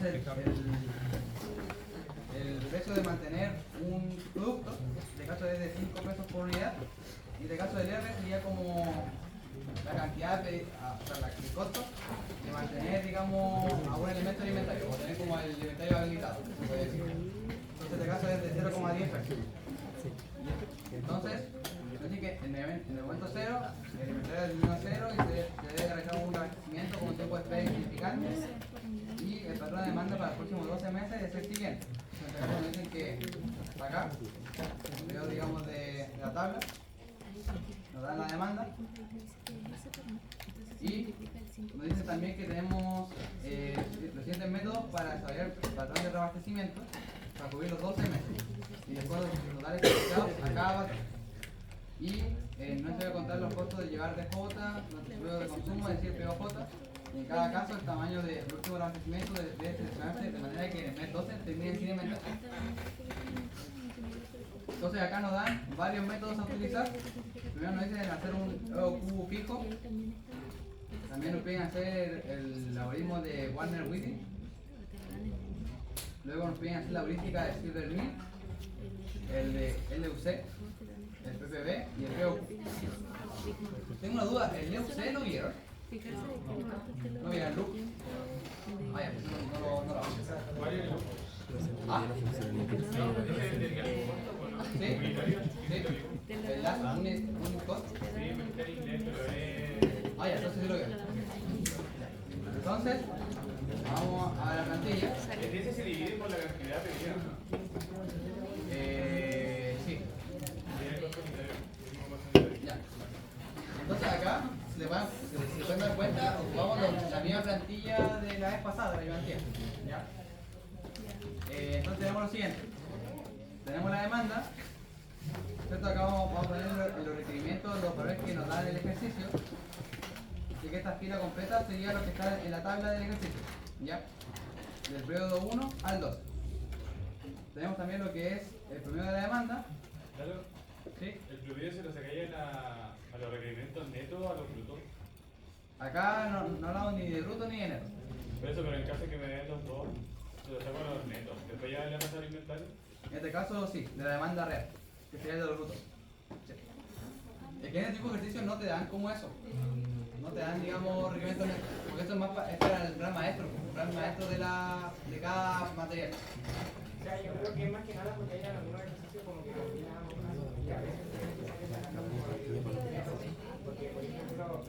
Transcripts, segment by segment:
digamos, el precio de mantener un producto, de caso es de 5 pesos por unidad, y de caso del R sería como la cantidad de, o sea, el costo de mantener, digamos, a un elemento de inventario, o tener como el inventario habilitado, se puede decir. Entonces, de caso es de 0,10 pesos. Entonces, así que en el momento cero, el inventario es menos cero y se debe realizar un abastecimiento con un tiempo de espera insignificante, y el patrón de demanda para los próximos 12 meses es el siguiente. Nos dicen que acá, el periodo, digamos, de la tabla, nos dan la demanda, y nos dicen también que tenemos los siguientes métodos para desarrollar el patrón de reabastecimiento para cubrir los 12 meses, y después los totales asociados a cada patrón. Y no se va a contar los costos de llevar DJ, luego de consumo, es decir, POJ. En cada caso, el tamaño del último abastecimiento debe seleccionarse de manera que en el mes 12 termine sin inventario. Entonces acá nos dan varios métodos a utilizar. Primero nos dicen hacer un EOQ fijo. También nos piden hacer el algoritmo de Warner-Wheaton. Luego nos piden hacer la heurística de Silvermeer, el de LUC, el PPB y el EOQ. Tengo una duda, ¿el LUC lo vieron? No vieron el loop. Vaya, pues no lo hago. Ah, sí, el last unit cost. Vaya, entonces sí lo vieron. Entonces, vamos a la plantilla. ¿Ese se divide por la cantidad pedida? Sí. Ya. Entonces acá, si se pueden dar cuenta, ocupamos la misma plantilla de la vez pasada, la llevan tiempo. ¿Ya? Entonces tenemos lo siguiente. Tenemos la demanda. ¿Cierto? Acá vamos a poner los requerimientos, los valores que nos dan el ejercicio. Así que esta fila completa sería lo que está en la tabla del ejercicio. ¿Ya? Del periodo 1 al 2. Tenemos también lo que es el promedio de la demanda. Claro. ¿Sí? ¿El promedio se lo sacáis a los requerimientos netos o a los brutos? Acá no hablamos ni de bruto ni de neto. Por eso, pero en caso de que me den los dos, se los saco a los netos. ¿Después ya le van a pasar el inventario? En este caso sí, de la demanda real, que sería el de los brutos. Sí. Es que en este tipo de ejercicios no te dan como eso. No te dan, digamos, requerimientos netos. Porque esto es más para el plan maestro de cada material. O sea, yo creo que es más que nada porque hay algunos ejercicios como que combinamos y a veces porque, por ejemplo,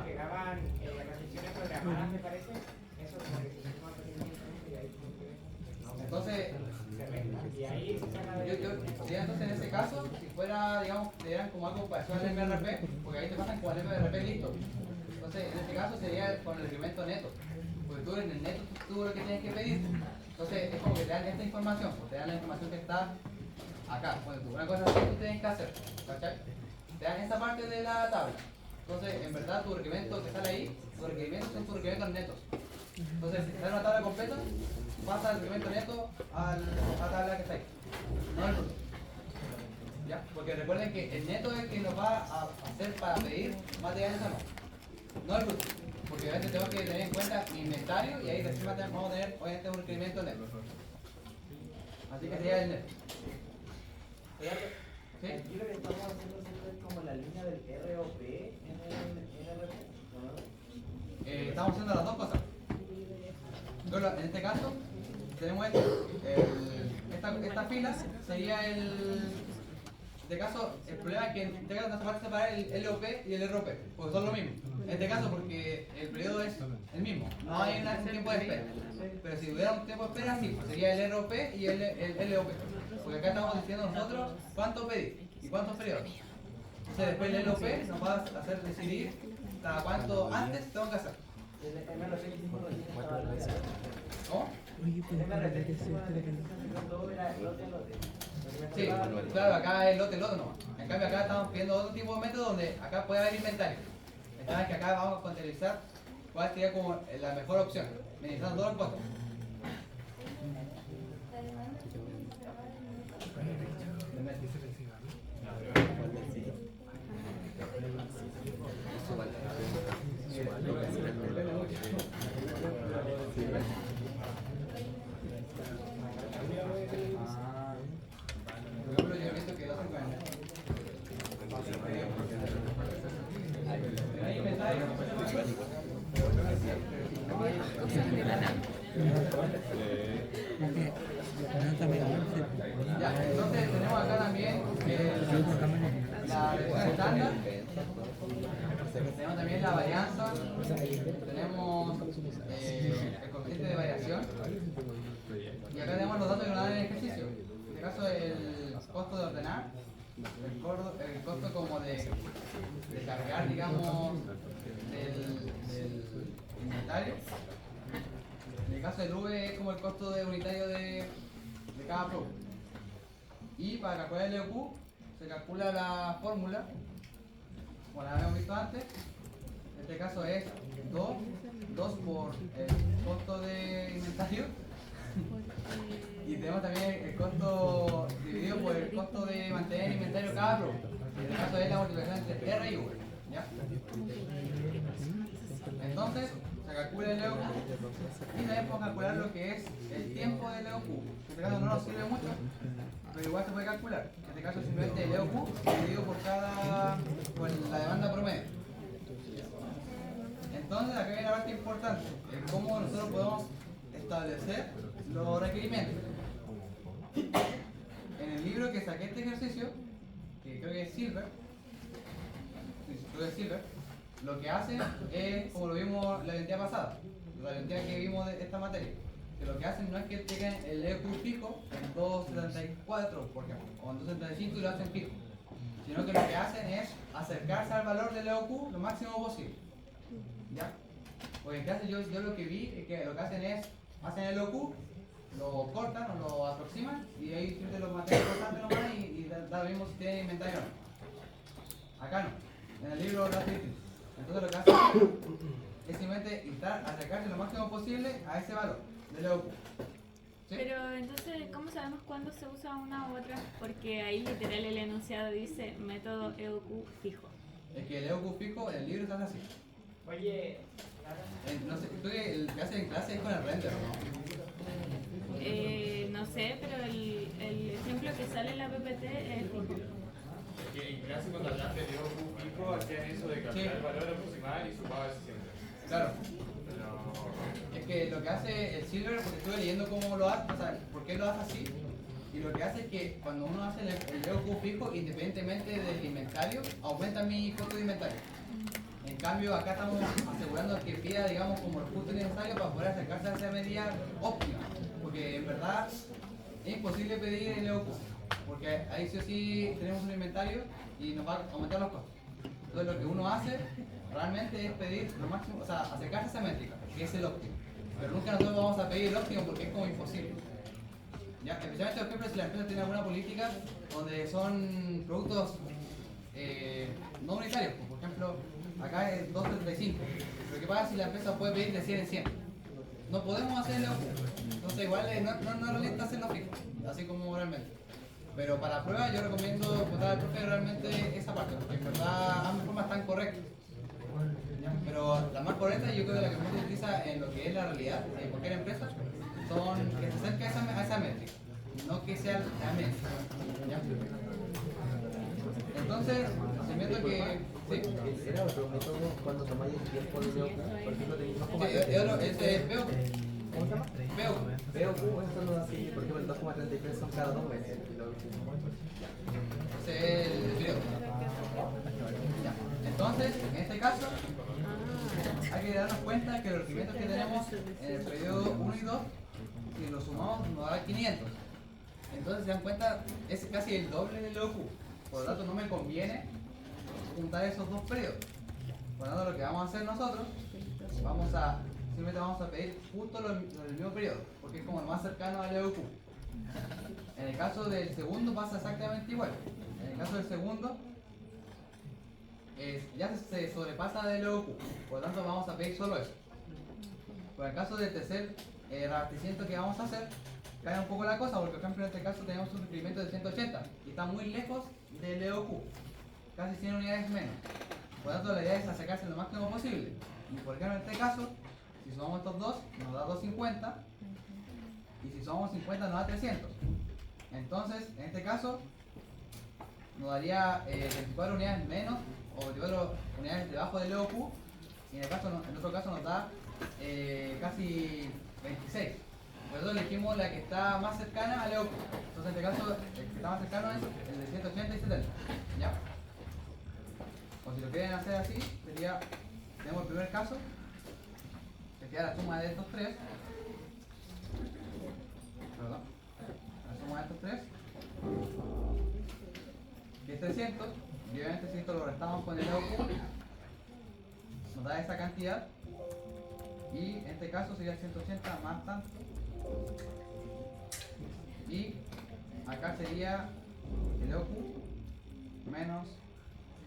que daban restricciones programadas, me parece, eso como que se llama procedimiento y ahí entonces, y ahí se saca de... entonces en ese caso, si fuera, digamos, te dieran como algo parecido al MRP, porque ahí te pasan con el MRP listo. Entonces, en este caso sería con el requerimiento neto. Porque tú en el neto tú lo que tienes que pedir. Entonces, es como que te dan esta información, pues te dan la información que está acá. Bueno, una cosa así tú tienes que hacer, ¿cachai? Te dan esa parte de la tabla. Entonces, en verdad, tu requerimiento que sale ahí, tus requerimientos son tus requerimientos netos. Entonces, si te da una tabla completa, pasa el requerimiento neto a la tabla que está ahí, no el bruto. ¿Ya? Porque recuerden que el neto es el que nos va a hacer para pedir materiales o no el bruto. Porque obviamente tengo que tener en cuenta mi inventario y ahí recién vamos a tener obviamente un requerimiento neto. Así que sería el neto. ¿Sí? Aquí lo que estamos haciendo es como la línea del ROP en el NRP, ¿no? Estamos haciendo las dos cosas. Pero en este caso, tenemos esta fila sería el... En este caso, el problema es que en este caso no se puede separar el LOP y el ROP, porque son lo mismo. En este caso, porque el periodo es el mismo, no hay un tiempo de espera. Pero si hubiera un tiempo de espera, sí, pues sería el ROP y el LOP. Porque acá estamos diciendo nosotros cuánto pedir y cuántos periodos. Entonces, después el LOP nos va a hacer decidir cada cuánto antes tengo que hacer. El MRP hicimos lo mismo estaba la verdad. ¿Cómo? El MRP hicimos todo era lote. Sí, claro, acá es lote nomás. En cambio acá estamos pidiendo otro tipo de método donde acá puede haber inventario. El tema es que acá vamos a contabilizar cuál sería como la mejor opción, minimizando todos los costos. Súbalo. Ya, entonces tenemos acá también la lección estándar, tenemos también la varianza, tenemos el coeficiente de variación y acá tenemos los datos que nos dan en el ejercicio. En este caso el costo de ordenar, el costo como de cargar, digamos, del inventario. En el caso del V es como el costo de unitario de cada producto. Y para calcular el EOQ se calcula la fórmula, como la habíamos visto antes. En este caso es 2 por el costo de inventario. Y tenemos también el costo dividido por el costo de mantener el inventario cada producto. En este caso es la multiplicación entre R y V. ¿Ya? Entonces se calcula el EOQ y también podemos calcular lo que es el tiempo del EOQ. En este caso no nos sirve mucho, pero igual se puede calcular. En este caso simplemente el EOQ dividido por la demanda promedio. Entonces acá viene la parte importante, es cómo nosotros podemos establecer los requerimientos. En el libro que saqué este ejercicio, que creo que es Silver, lo que hacen es, como lo vimos la identidad pasada, la identidad que vimos de esta materia, que lo que hacen no es que tengan el EOQ fijo en 274, por ejemplo, o en 275 y lo hacen fijo, sino que lo que hacen es acercarse al valor del EOQ lo máximo posible. ¿Ya? Pues en clase yo lo que vi es que lo que hacen es, hacen el EOQ, lo cortan o lo aproximan y ahí siempre lo mantienen cortando nomás y da lo mismo si tienen inventario o no. Acá no, en el libro lo hacen distinto. Entonces lo que hacen es simplemente intentar acercarse lo máximo posible a ese valor del EOQ. ¿Sí? Pero entonces, ¿cómo sabemos cuándo se usa una u otra? Porque ahí literal el enunciado dice método EOQ fijo. Es que el EOQ fijo en el libro está así. Oye, No sé, tú el que haces en clase es con el render, ¿no? No sé, pero el ejemplo que sale en la PPT es fijo. Que en clase cuando hablan de EOQ fijo hacían eso de calcular el valor aproximado y sumaba ese siempre. Claro. Pero Es que lo que hace el Silver, porque estuve leyendo cómo lo hace, o sea, por qué lo hace así, y lo que hace es que cuando uno hace el EOQ fijo, independientemente del inventario, aumenta mi costo de inventario. En cambio, acá estamos asegurando que pida, digamos, como el justo necesario para poder acercarse a esa medida óptima, porque en verdad es imposible pedir el EOQ, porque ahí sí o sí tenemos un inventario y nos va a aumentar los costos. Entonces lo que uno hace realmente es pedir lo máximo, o sea, acercarse a esa métrica, que es el óptimo. Pero nunca nosotros vamos a pedir el óptimo porque es como imposible. ¿Ya? Especialmente, por ejemplo, si la empresa tiene alguna política donde son productos no unitarios, por ejemplo, acá es 275. Pero ¿qué pasa si la empresa puede pedir de 100 en 100? No podemos hacerlo, entonces igual no es realista hacerlo fijo, así como realmente. Pero para prueba yo recomiendo contar al profe realmente esa parte, porque en verdad ambas formas están correctas. ¿Ya? Pero la más correcta yo creo que la que más se utiliza en lo que es la realidad de cualquier empresa son que se acerque a esa métrica, no que sea la métrica. ¿Ya? Entonces, asumiendo que... ¿sí? ¿Era otro método cuando tomáis el tiempo de EOQ? Por ejemplo, tenéis 2,33. Ese es PEOQ. ¿Cómo se llama? PEOQ. EOQ, esto lo hace, por ejemplo, el 2,33 son cada 2 meses. Ese es el periodo. Ya. Entonces, en este caso, hay que darnos cuenta que los requerimientos que tenemos en el periodo 1 y 2, si los sumamos, nos da 500. Entonces, se dan cuenta, es casi el doble del EOQ. Por lo tanto, no me conviene juntar esos dos periodos. Por lo tanto, lo que vamos a hacer nosotros, simplemente vamos a pedir justo el mismo periodo, porque es como el más cercano al EOQ. En el caso del segundo pasa exactamente igual. En el caso del segundo, ya se sobrepasa del EOQ, por lo tanto vamos a pedir solo eso. Por el caso del tercer reabastecimiento que vamos a hacer, cambia un poco la cosa, porque por ejemplo en este caso tenemos un requerimiento de 180 y está muy lejos del EOQ, casi 100 unidades menos. Por lo tanto la idea es acercarse lo máximo posible. Y por ejemplo en este caso, si sumamos estos dos, nos da 250, y si sumamos 50 nos da 300. Entonces, en este caso, nos daría 24 unidades menos o 24 unidades debajo del EOQ, y en el otro caso nos da casi 26. Por eso elegimos la que está más cercana al EOQ. Entonces en este caso el que está más cercano es el de 180 y 70. ¿Ya? O si lo quieren hacer así, sería, tenemos el primer caso, que sería la suma de estos tres. Perdón. La suma de estos tres. Que es 300. Y obviamente si esto lo restamos con el EOQ, nos da esa cantidad. Y en este caso sería 180 más tanto. Y acá sería el EOQ menos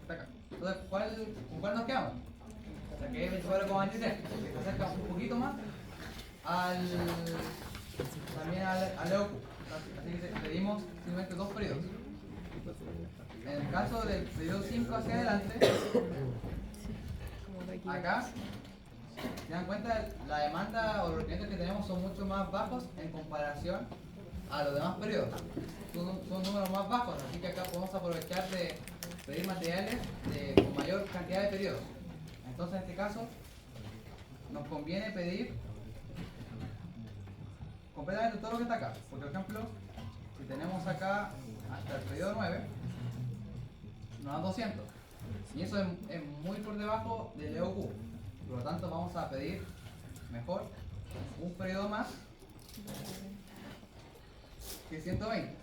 esta acá. Entonces, ¿con cuál nos quedamos? O sea, que es 24,23, que se acerca un poquito más también al EOQ. Así que pedimos simplemente dos periodos. En el caso del periodo 5 hacia adelante, acá, si se dan cuenta, la demanda o los requerimientos que tenemos son mucho más bajos en comparación a los demás periodos. Son números más bajos, así que acá podemos aprovechar de pedir materiales con mayor cantidad de periodos. Entonces, en este caso, nos conviene pedir completamente todo lo que está acá. Por ejemplo, si tenemos acá hasta el periodo 9, nos dan 200. Y eso es muy por debajo del EOQ. Por lo tanto, vamos a pedir mejor un periodo más que 120.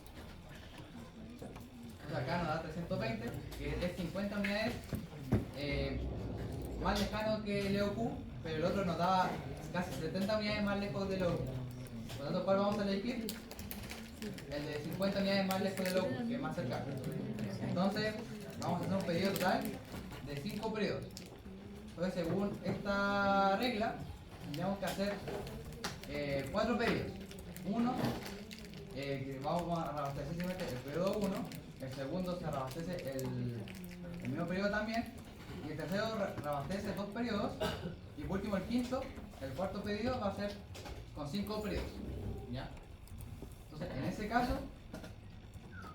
Entonces acá nos da 320, que es 50 unidades más lejano que el EOQ, pero el otro nos da casi 70 unidades más lejos del EOQ. Por lo tanto, ¿cuál vamos a elegir? El de 50 unidades más lejos del EOQ, que es más cercano. Entonces, vamos a hacer un pedido total de 5 periodos. Entonces, según esta regla, tenemos que hacer 4 pedidos. Uno, que vamos a reabastecer simplemente el periodo 1, el segundo se reabastece el mismo periodo también, y el tercero reabastece 2 periodos, y por último el quinto, el cuarto pedido va a ser con 5 periodos. ¿Ya? Entonces, en ese caso,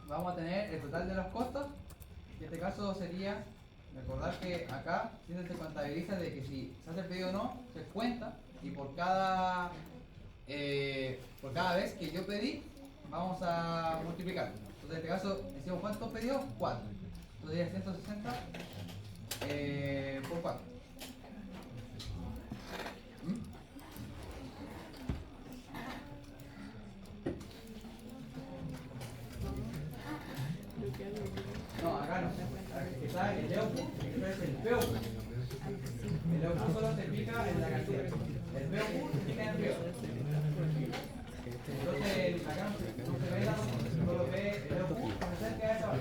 vamos a tener el total de los costos, y en este caso sería, recordar que acá siempre se contabiliza de que si se hace el pedido o no, se cuenta, y por cada vez que yo pedí, vamos a multiplicar. Entonces, en este caso, decimos cuántos pedidos, 4. Entonces sería 160 por 4. No, acá no. Está el EOQ, esto es el POQ. El EOQ solo se fija en la cantidad. El POQ se fija en el periodo. Entonces, acá no se ve la solo ve el EOQ cuando se acerca a esa base.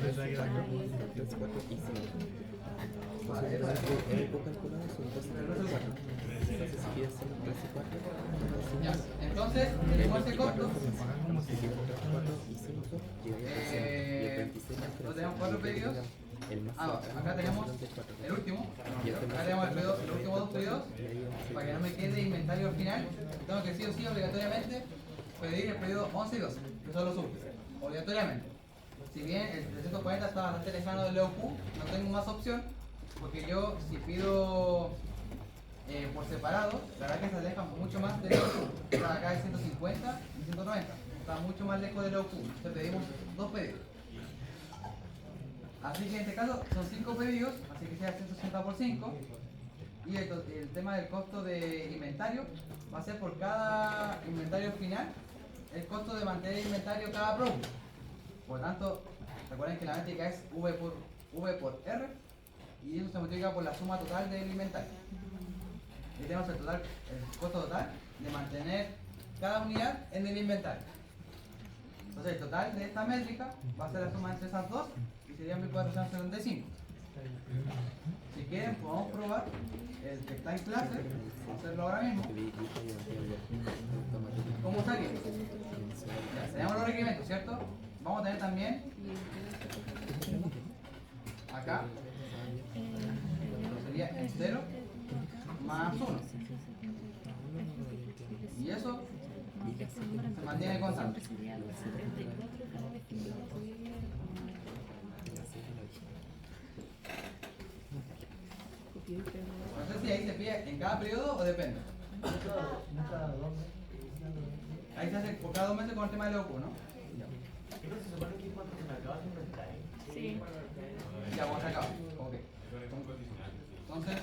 Ya, entonces, tenemos este costo. No tenemos 4 pedidos. Acá tenemos el último. Acá tenemos los últimos 2 pedidos. Para que no me quede inventario al final, tengo que sí o sí obligatoriamente pedir el pedido 11 y 12, que son los últimos. Obligatoriamente. Si bien el 340 está bastante lejano del EOQ, no tengo más opción, porque yo si pido por separado, la verdad que se aleja mucho más del EOQ. Acá hay 150 y 190. Está mucho más lejos del EOQ. Entonces pedimos 2 pedidos. Así que en este caso son 5 pedidos, así que sea 160 por 5. Y el tema del costo de inventario va a ser por cada inventario final, el costo de mantener el inventario cada producto. Por lo tanto, recuerden que la métrica es V por R, y eso se multiplica por la suma total del inventario. Y tenemos el costo total de mantener cada unidad en el inventario. Entonces el total de esta métrica va a ser la suma entre esas dos, y sería 1475. Si quieren podemos probar el que está en clase, vamos a hacerlo ahora mismo. ¿Cómo usaría? Ya, tenemos los requerimientos, ¿cierto? Vamos a tener también acá, sería el 0 más 1. Y eso se mantiene constante. No sé si ahí se pide en cada periodo o depende. Ahí se hace por cada 2 meses con el tema del EOQ, ¿no? Pero se supone que cuando se me acaba haciendo el time. Sí. Ya, vamos a acabar. Ok. Entonces,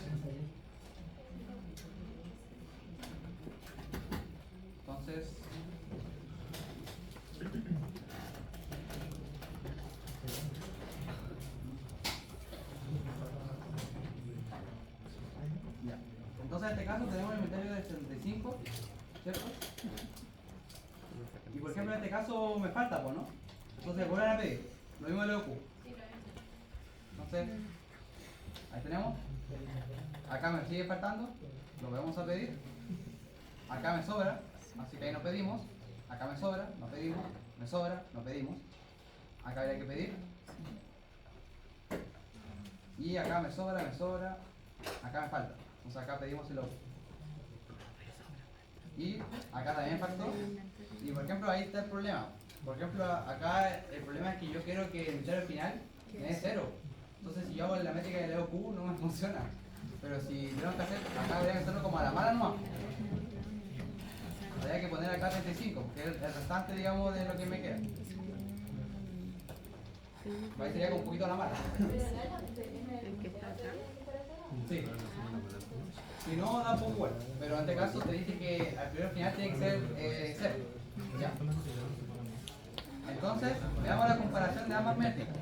ya. Entonces en este caso tenemos el inventario de 75, ¿cierto? Y por ejemplo en este caso me falta, pues, ¿no? Entonces vuelven a pedir, lo mismo le ocupo. Entonces, ahí tenemos. Acá me sigue faltando, lo vamos a pedir. Acá me sobra, así que ahí no pedimos. Acá me sobra, no pedimos. Me sobra, no pedimos. Acá habría que pedir. Y acá me sobra, acá me falta. Entonces acá pedimos el otro. Y acá también faltó. Y por ejemplo ahí está el problema. Por ejemplo acá el problema es que yo quiero que el inventario final me dé 0. Entonces si yo hago la métrica de EOQ no me funciona. Pero si tenemos que hacer, acá habría que hacerlo como a la mala nomás. Habría que poner acá 35, que es el restante, digamos, de lo que me queda. Ahí sería como un poquito a la mala. El que está acá. Sí. Si no, da poco igual. Pero en este caso te dice que al primero final tiene que ser 0. ¿Ya? Entonces, veamos la comparación de ambas métricas.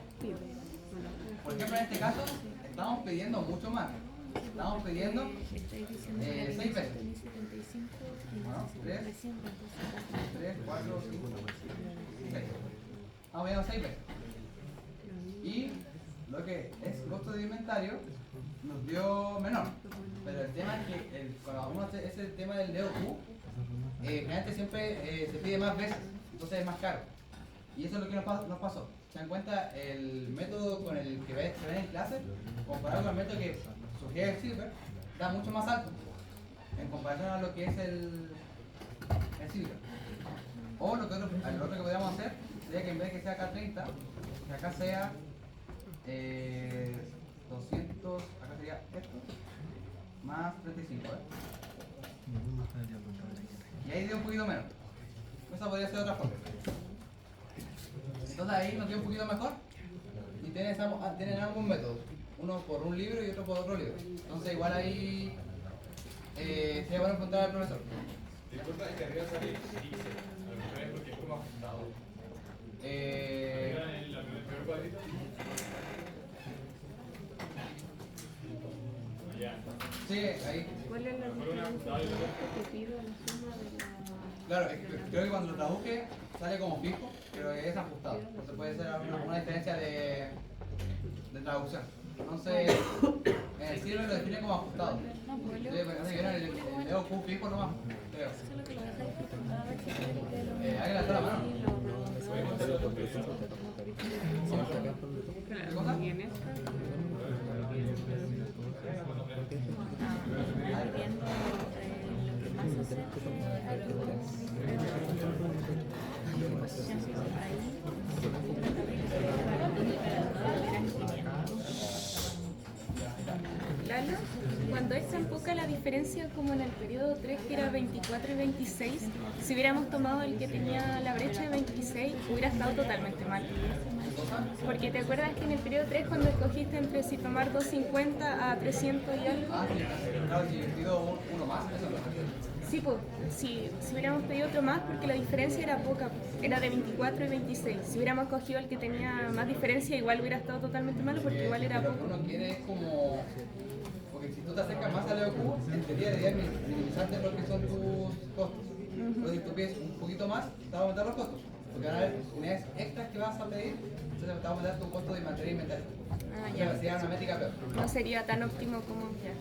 Por ejemplo, en este caso, estamos pidiendo mucho más. Estamos pidiendo 6 veces. Bueno, 3, 4, 5, 6. Estamos pidiendo 6 veces. Y lo que es costo de inventario nos dio menor. Pero el tema es que cuando uno hace ese tema del EOQ, generalmente siempre se pide más veces, entonces es más caro. Y eso es lo que nos pasó. ¿Se dan cuenta? El método con el que se ve en clase, comparado con el método que sugiere el Silver, da mucho más alto en comparación a lo que es el Silver. O lo otro que podríamos hacer sería que en vez de que sea acá 30, que acá sea 200, acá sería esto, más 35, y ahí dio un poquito menos. Esa podría ser otra forma. Entonces ahí nos dio un poquito mejor y tienen ambos métodos, uno por un libro y otro por otro libro. Entonces igual ahí sería bueno encontrar al profesor. Disculpa, es que arriba sale dice, a lo mejor es porque es como ajustado. Arriba en el primer cuadrito. Ya. Sí, ahí. ¿Cuál es la diferencia que te pido la suma de la... Claro, creo que cuando lo traduje sale como fijo, pero es ajustado. Entonces puede ser una diferencia de traducción. Entonces, en el Silver lo define como ajustado. Sí, así que era el EOQ fijo nomás, creo. Solo que lo dejáis porque cada vez que quieres Hay que levantar la mano. ¿Qué cosa? ¿Y en esta? Viendo lo que más hace Lalo, cuando es tan poca la diferencia como en el periodo 3 que era 24 y 26, si hubiéramos tomado el que tenía la brecha de 26 hubiera estado totalmente mal. Porque te acuerdas que en el periodo 3 cuando escogiste entre si tomar 250 a 300 y algo. Ah, sí, claro, si pido uno más, eso lo hace. Sí, pues, si hubiéramos pedido otro más porque la diferencia era poca, era de 24 y 26. Si hubiéramos cogido el que tenía más diferencia igual hubiera estado totalmente malo porque igual era Lo poco. que uno quiere es como... Porque si tú te acercas más al EOQ, en teoría deberías minimizarte lo que son tus costos. Entonces si tú pides un poquito más, te va a aumentar los costos. Porque ahora unidades extras que vas a pedir, entonces te va a aumentar tu costo de mantener inventario. Ah, O ya. sea, sería una métrica peor. No sería tan óptimo como ya.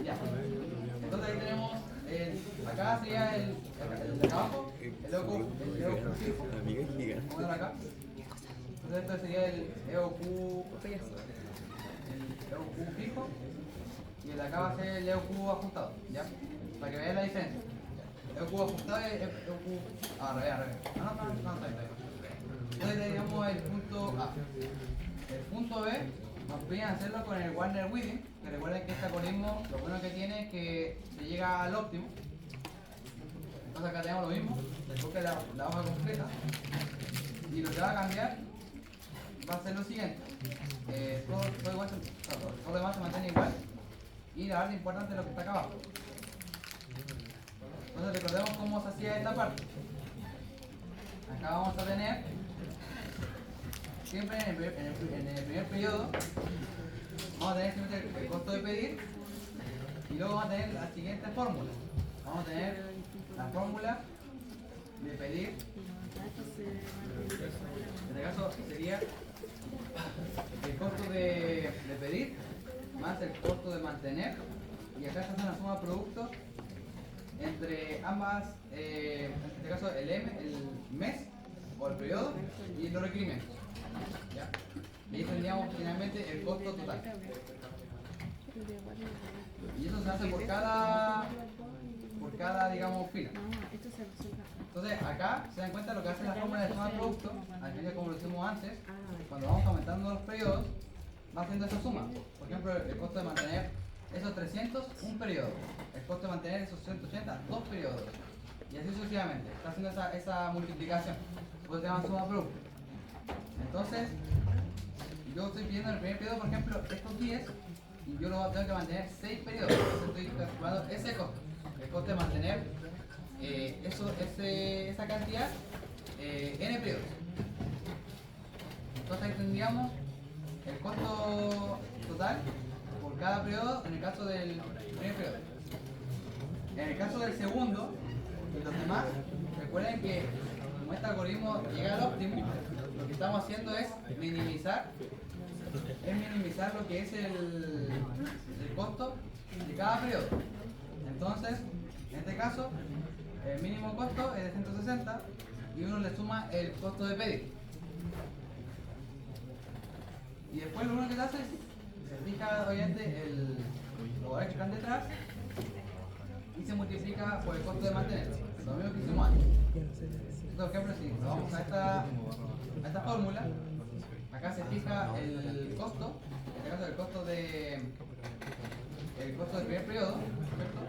Ya. Entonces ahí tenemos, acá sería el de abajo, el EOQ fijo. Vamos a ver acá. Entonces esto sería el EOQ fijo y el de acá va a ser el EOQ ajustado, ¿ya? Para que vean la diferencia. EOQ ajustado y EOQ... al revés. No, está bien. Entonces tenemos el punto A. El punto B nos piden hacerlo con el Warner Within, que recuerden que este algoritmo lo bueno que tiene es que se llega al óptimo Entonces acá tenemos lo mismo, se busca la hoja completa. Y lo que va a cambiar va a ser lo siguiente. Todo igual, todo lo demás se mantiene igual. Y la parte importante es lo que está acá abajo. Entonces recordemos cómo se hacía esta parte. Acá vamos a tener, siempre en el primer periodo, vamos a tener siempre el costo de pedir. Y luego vamos a tener la siguiente fórmula. Vamos a tener la fórmula de pedir. En este caso sería el costo de pedir más el costo de mantener. Y acá se hace una suma de productos entre ambas, en este caso el mes o el periodo y los requerimientos. ¿Ya? Y ahí tendríamos finalmente el costo total. Y eso se hace por cada digamos, fila. Entonces acá se dan cuenta lo que hace la fórmula de suma de producto, al final como lo hicimos antes, cuando vamos aumentando los periodos, va haciendo esa suma. Por ejemplo, el costo de mantener esos 300, un periodo. El costo de mantener esos 180, dos periodos. Y así sucesivamente. Está haciendo esa multiplicación. Por eso se llama suma de producto. Entonces, yo estoy pidiendo en el primer periodo, por ejemplo, estos 10, y yo lo tengo que mantener 6 periodos. Entonces estoy calculando ese costo. El costo de mantener esa cantidad n periodos. Entonces ahí tendríamos el costo total por cada periodo en el caso del primer periodo. En el caso del segundo y los demás, recuerden que como este algoritmo llega al óptimo, lo que estamos haciendo es minimizar lo que es el costo de cada periodo. Entonces, en este caso, el mínimo costo es de 160 y uno le suma el costo de pedir. Y después lo único que se hace es, se fija obviamente los valores que están detrás y se multiplica por el costo de mantener. Lo mismo que hicimos antes. Por ejemplo, si nos vamos a esta fórmula, acá se fija el costo, en este caso el costo del primer periodo, ¿cierto?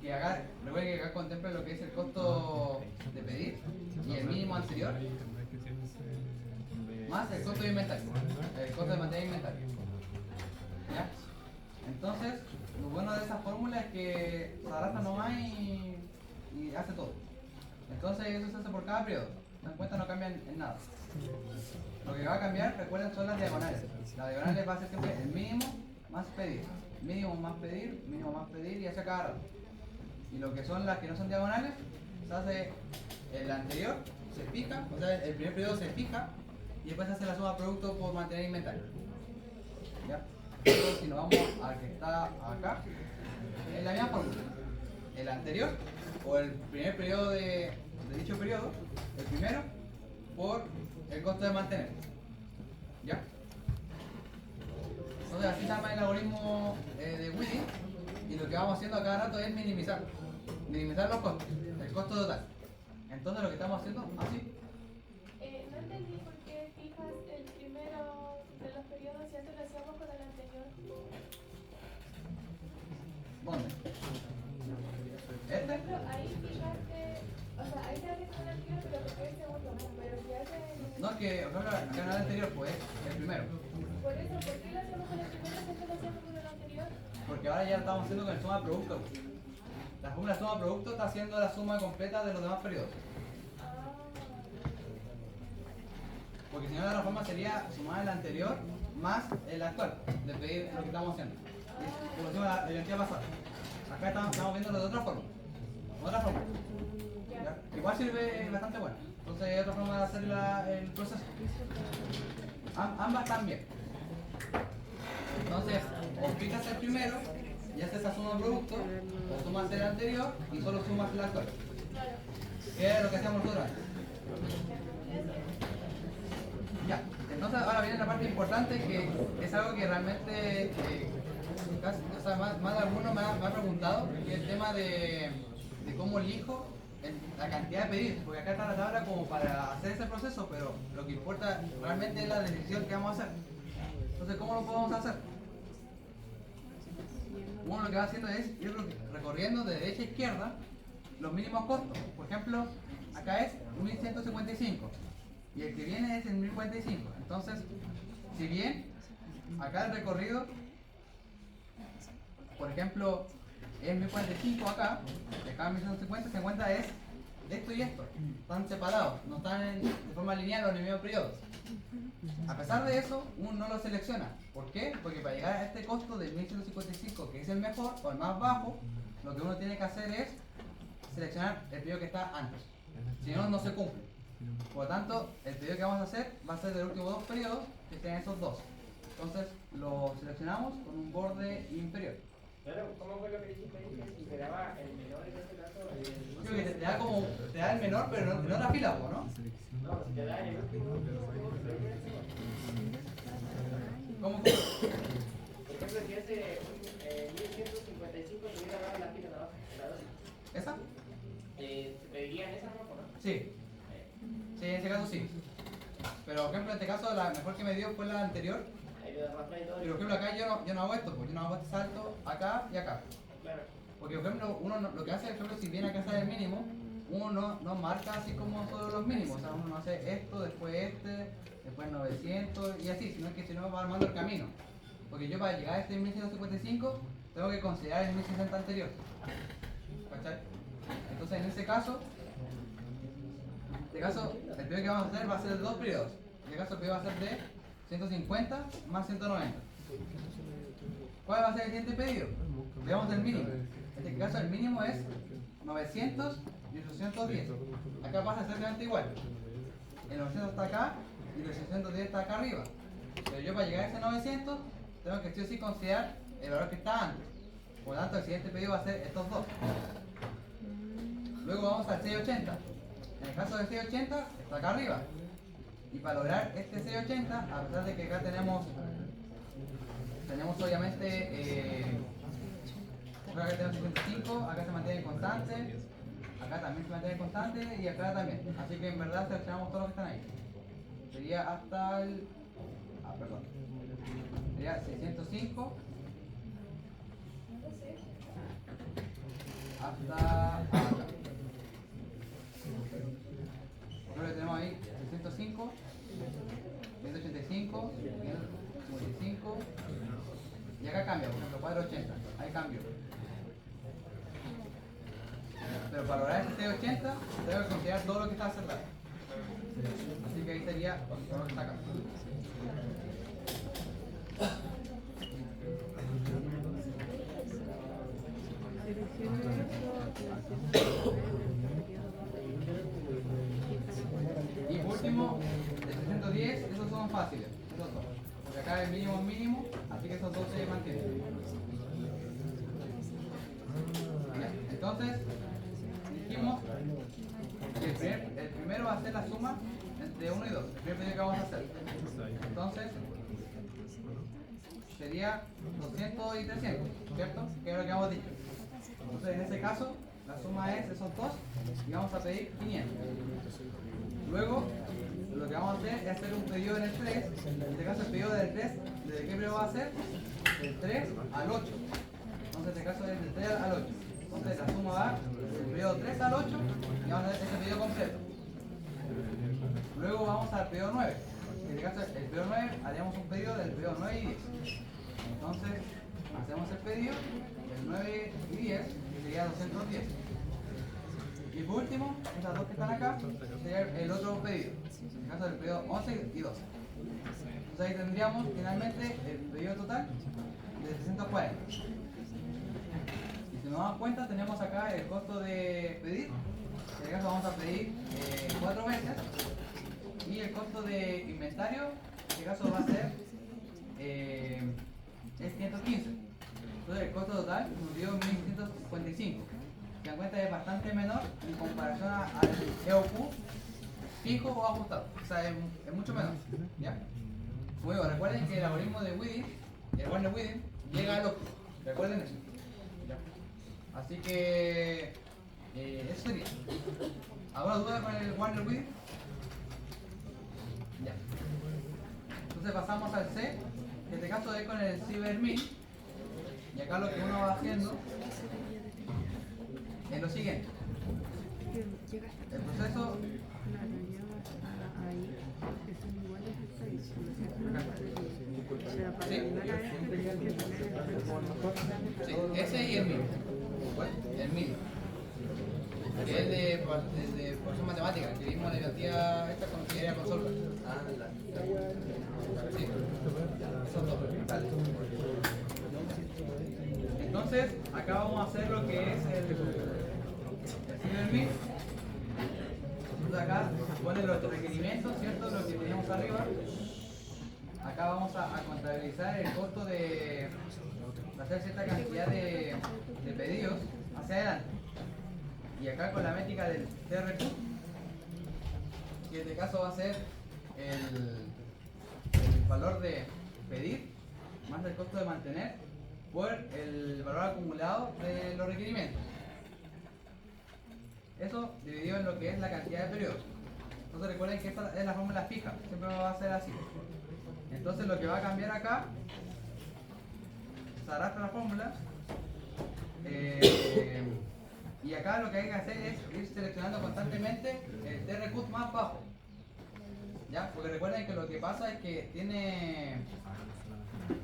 Que acá, recuerden que acá contempla lo que es el costo de pedir y el mínimo anterior, más el costo de inventario, el costo de mantener inventario. ¿Ya? Entonces, lo bueno de esa fórmula es que se adapta nomás y hace todo. Entonces eso se hace por cada periodo. Se dan cuenta, no cambian en nada. Lo que va a cambiar, recuerden, son las diagonales. Las diagonales va a ser siempre el mínimo más pedir. Mínimo más pedir y hacia cada rato. Y lo que son las que no son diagonales, se hace el anterior, se fija, o sea, el primer periodo se fija y después se hace la suma de producto por mantener inventario. ¿Ya? Entonces, si nos vamos al que está acá, es la misma fórmula. El anterior, o el primer periodo de dicho periodo, el primero, por el costo de mantener. ¿Ya? Entonces así se llama el algoritmo de Wheeling, y lo que vamos haciendo a cada rato es minimizar los costos, el costo total. Entonces lo que estamos haciendo, así. No entendí por qué fijas el primero de los periodos y antes lo hacíamos con el anterior. ¿Dónde? Por ejemplo, ahí fijaste, o sea, ahí te haces con el anterior, pero porque es el segundo, pero si haces... No, es que acá en el anterior, pues, el primero. Por eso, ¿por qué lo hacemos con el primero si antes lo hacíamos con el anterior? Porque ahora ya estamos haciendo con el suma de producto. La fórmula suma de producto está haciendo la suma completa de los demás periodos. Porque si no, la forma sería sumar el anterior más el actual, de pedir lo que estamos haciendo. Como decimos la identidad pasada. Acá estamos viendo de otra forma. ¿Ya? Igual sirve bastante bueno. Entonces hay otra forma de hacer el proceso. Ambas están bien. Entonces, o fijas el primero y haces esa suma de producto, o sumas el anterior y solo sumas el actual. Que es lo que hacemos nosotros antes. Ya, entonces ahora viene la parte importante, que es algo que realmente o sea, más de algunos me ha preguntado, que es el tema de cómo elijo la cantidad de pedidos, porque acá está la tabla como para hacer ese proceso, pero lo que importa realmente es la decisión que vamos a hacer. Entonces, ¿cómo lo podemos hacer? Uno lo que va haciendo es ir recorriendo de derecha a izquierda los mínimos costos. Por ejemplo, acá es 1155 y el que viene es el 1045. Entonces, si bien acá el recorrido, por ejemplo, es 1045 acá, y acá 1150 es esto y esto. Están separados, no están de forma lineal o en el mismo periodo. A pesar de eso, uno no lo selecciona. ¿Por qué? Porque para llegar a este costo de 1155, que es el mejor o el más bajo, lo que uno tiene que hacer es seleccionar el periodo que está antes. Si no, no se cumple. Por lo tanto, el periodo que vamos a hacer va a ser del último dos periodos, que sean esos dos. Entonces, lo seleccionamos con un borde inferior. Claro, ¿cómo fue lo que dijiste ahí? Que si te daba el menor en este caso, Creo que te da el menor, pero no la fila, ¿no? no, si te da el último, ¿Cómo? por ejemplo, si ese 1155 te hubiera dado la fila de abajo, la 12, ¿Esa? ¿te pedirían esa ropa, no? Sí. Sí, en este caso sí. Pero, por ejemplo, en este caso, la mejor que me dio fue la anterior. Ahí lo arrastra y todo. Pero, por ejemplo, acá yo no hago esto, porque yo no hago este salto acá y acá. Claro. Porque, por ejemplo, uno lo que hace, por ejemplo, si viene acá sale el mínimo, uno no marca así como todos los mínimos. O sea, uno no hace esto, después 900 y así, sino que si no va armando el camino. Porque yo para llegar a este 1155 tengo que considerar el 1060 anterior. ¿Cachai? Entonces, en este caso, el periodo que vamos a hacer va a ser de dos periodos. En este caso, el periodo va a ser de 150 más 190. ¿Cuál va a ser el siguiente pedido? Veamos el mínimo. En este caso el mínimo es 900 y 810. Acá pasa exactamente igual. El 900 está acá y el 810 está acá arriba. Pero yo para llegar a ese 900 tengo que sí o sí considerar el valor que está antes. Por lo tanto el siguiente pedido va a ser estos dos. Luego vamos al 680. En el caso del 680 está acá arriba. Y para lograr este 680, a pesar de que acá tenemos obviamente acá tenemos 55, acá se mantiene constante, acá también se mantiene constante y acá también. Así que en verdad seleccionamos todos los que están ahí. Sería hasta el... perdón. Sería 605 hasta acá. Por ejemplo, tenemos ahí 605, 185, 155 y acá cambia, por ejemplo 480, ahí cambio. Pero para lograr este 80 tengo que considerar todo lo que está cerrado. Así que ahí sería todo lo que está acá. Y por último, el 310, esos son fáciles, esos dos. Porque acá el mínimo es mínimo, así que esos dos se mantienen. Ya, entonces, dijimos que el primero va a ser la suma entre 1 y 2, el primer pedido que vamos a hacer. Entonces, sería 200 y 300, ¿cierto? Que es lo que hemos dicho. Entonces, en este caso, la suma es esos dos y vamos a pedir 500. Luego, lo que vamos a hacer es hacer un pedido en el 3. En este caso, el pedido del 3, ¿desde qué periodo va a ser? Del 3 al 8. Entonces, en este caso es del 3 al 8. Entonces, la suma va del periodo 3 al 8 y vamos a hacer ese pedido completo. Luego vamos al periodo 9. En este caso, el periodo 9, haríamos un pedido del periodo 9 y 10. Entonces, hacemos el pedido del 9 y 10, que sería 210. Y por último, estas dos que están acá, sería el otro pedido, en el caso del pedido 11 y 12. Entonces ahí tendríamos finalmente el pedido total de 340. Y si nos damos cuenta, tenemos acá el costo de pedir. En este caso vamos a pedir 4 veces. Y el costo de inventario, en este caso va a ser es 115. Entonces el costo total nos dio 1155. Se dan cuenta es bastante menor en comparación al EOQ fijo o ajustado. O sea, es mucho menor. ¿Ya? Luego, recuerden que el algoritmo de Within, el Warner Within, llega al óptimo. Recuerden eso. ¿Ya? Así que eso sería. ¿Alguna duda con el Warner Within? Ya. Entonces pasamos al C, que en este caso es con el CyberMin. Y acá lo que uno va haciendo es lo siguiente. El proceso sí, ese y el MIL. El MIL. Que es de profesor matemática, que vimos la biología esta con ingeniería con Solver. Sí, esos dos. Vale. Entonces, acá vamos a hacer lo que es el MIL. Entonces acá se ponen los requerimientos, ¿cierto? Lo que tenemos arriba. Acá vamos a contabilizar el costo de hacer cierta cantidad de pedidos hacia adelante. Y acá con la métrica del TRQ, que en este caso va a ser el valor de pedir más el costo de mantener por el valor acumulado de los requerimientos. Eso dividido en lo que es la cantidad de periodos. Entonces recuerden que esta es la fórmula fija, siempre va a ser así. Entonces lo que va a cambiar acá, se arrastra la fórmula, y acá lo que hay que hacer es ir seleccionando constantemente el TRQ más bajo. ¿Ya? Porque recuerden que lo que pasa es que tiene,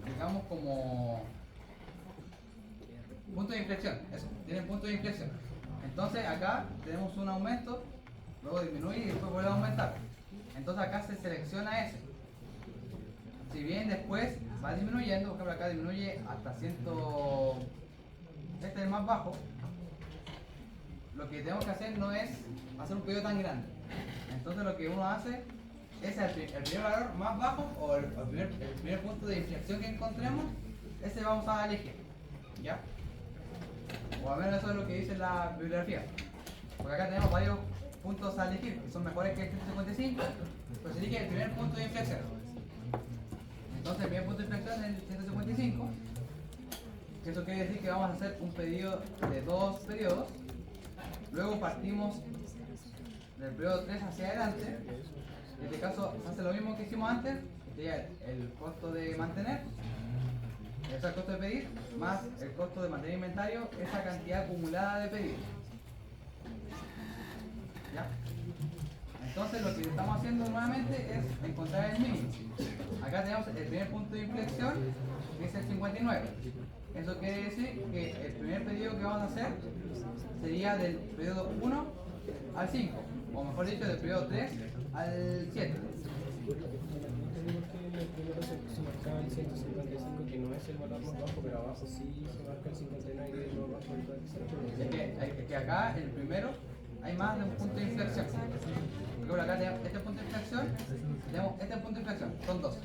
digamos, como punto de inflexión. Eso, tiene punto de inflexión. Entonces acá tenemos un aumento, luego disminuye y después vuelve a aumentar. Entonces acá se selecciona ese. Si bien después va disminuyendo, por ejemplo acá disminuye hasta 100, este es el más bajo, lo que tenemos que hacer no es hacer un pedido tan grande. Entonces lo que uno hace es el primer valor más bajo o el primer punto de inflexión que encontremos, ese vamos a elegir. ¿Ya? O al menos eso es lo que dice la bibliografía. Porque acá tenemos varios puntos a elegir, que son mejores que el 155, pues se elige el primer punto de inflexión. Entonces el primer punto de inflexión es el 155, que eso quiere decir que vamos a hacer un pedido de 2 periodos, luego partimos del periodo 3 hacia adelante. En este caso se hace lo mismo que hicimos antes, que sería el costo de mantener, el costo de pedir, más el costo de mantener inventario, esa cantidad acumulada de pedidos. ¿Ya? Entonces lo que estamos haciendo nuevamente es encontrar el mínimo. Acá tenemos el primer punto de inflexión, que es el 59. Eso quiere decir que el primer pedido que vamos a hacer sería del periodo 1 al 5, o mejor dicho, del periodo 3 al 7. Primero se marcaba el 155, que no es el valor más bajo, pero abajo sí se marca el 59 y es lo más bajo. Es que acá, en el primero, hay más de un punto de inflexión. Porque acá tenemos este punto de inflexión, tenemos este punto de inflexión, son 2.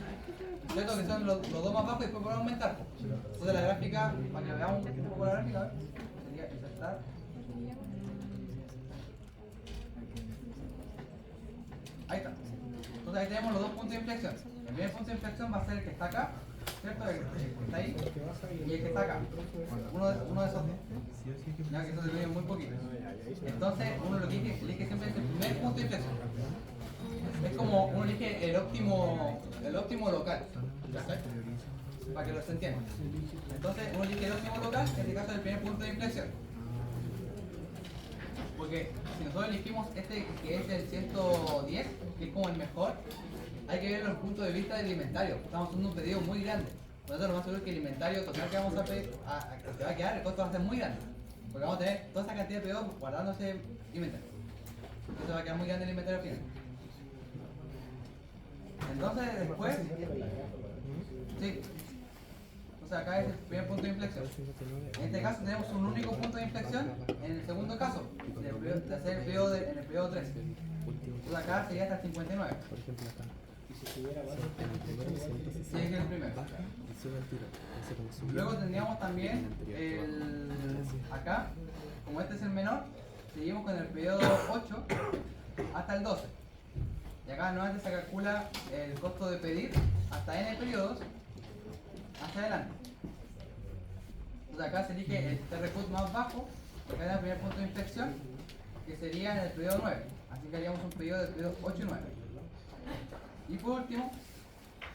¿Cierto? Que son los dos más bajos y después podemos aumentar. Entonces la gráfica, para que veamos un poco la gráfica, sería insertar. Ahí está. Entonces ahí tenemos los dos puntos de inflexión. El primer punto de inflexión va a ser el que está acá, ¿cierto? El que está ahí y el que está acá. Uno de esos dos. Ya que eso se ve muy poquito. Entonces uno lo que elige siempre es el primer punto de inflexión. Es como uno elige el óptimo local. Para que lo se entienda. Entonces uno elige el óptimo local, en este caso es el primer punto de inflexión. Porque si nosotros elegimos este que es el 110, que es como el mejor, hay que verlo desde el punto de vista del inventario. Estamos haciendo un pedido muy grande. Por eso lo más seguro es que el inventario total que vamos a pedir, que va a quedar, el costo va a ser muy grande. Porque vamos a tener toda esa cantidad de pedidos guardándose inventario. Entonces va a quedar muy grande el inventario al final. Entonces después, sí. O sea, acá es el primer punto de inflexión. En este caso tenemos un único punto de inflexión. En el segundo caso, de hacer el periodo en el periodo 3. Entonces acá sería hasta el 59. Por ejemplo, acá. Y si tuviera más Sí, es el primero. Luego tendríamos también acá, como este es el menor, seguimos con el periodo 8 hasta el 12. Y acá nuevamente se calcula el costo de pedir hasta n periodos hacia adelante. Entonces acá se elige el TRQ más bajo, porque es el primer punto de inflexión, que sería en el periodo 9. Así que haríamos un pedido del periodo 8 y 9. Y por último,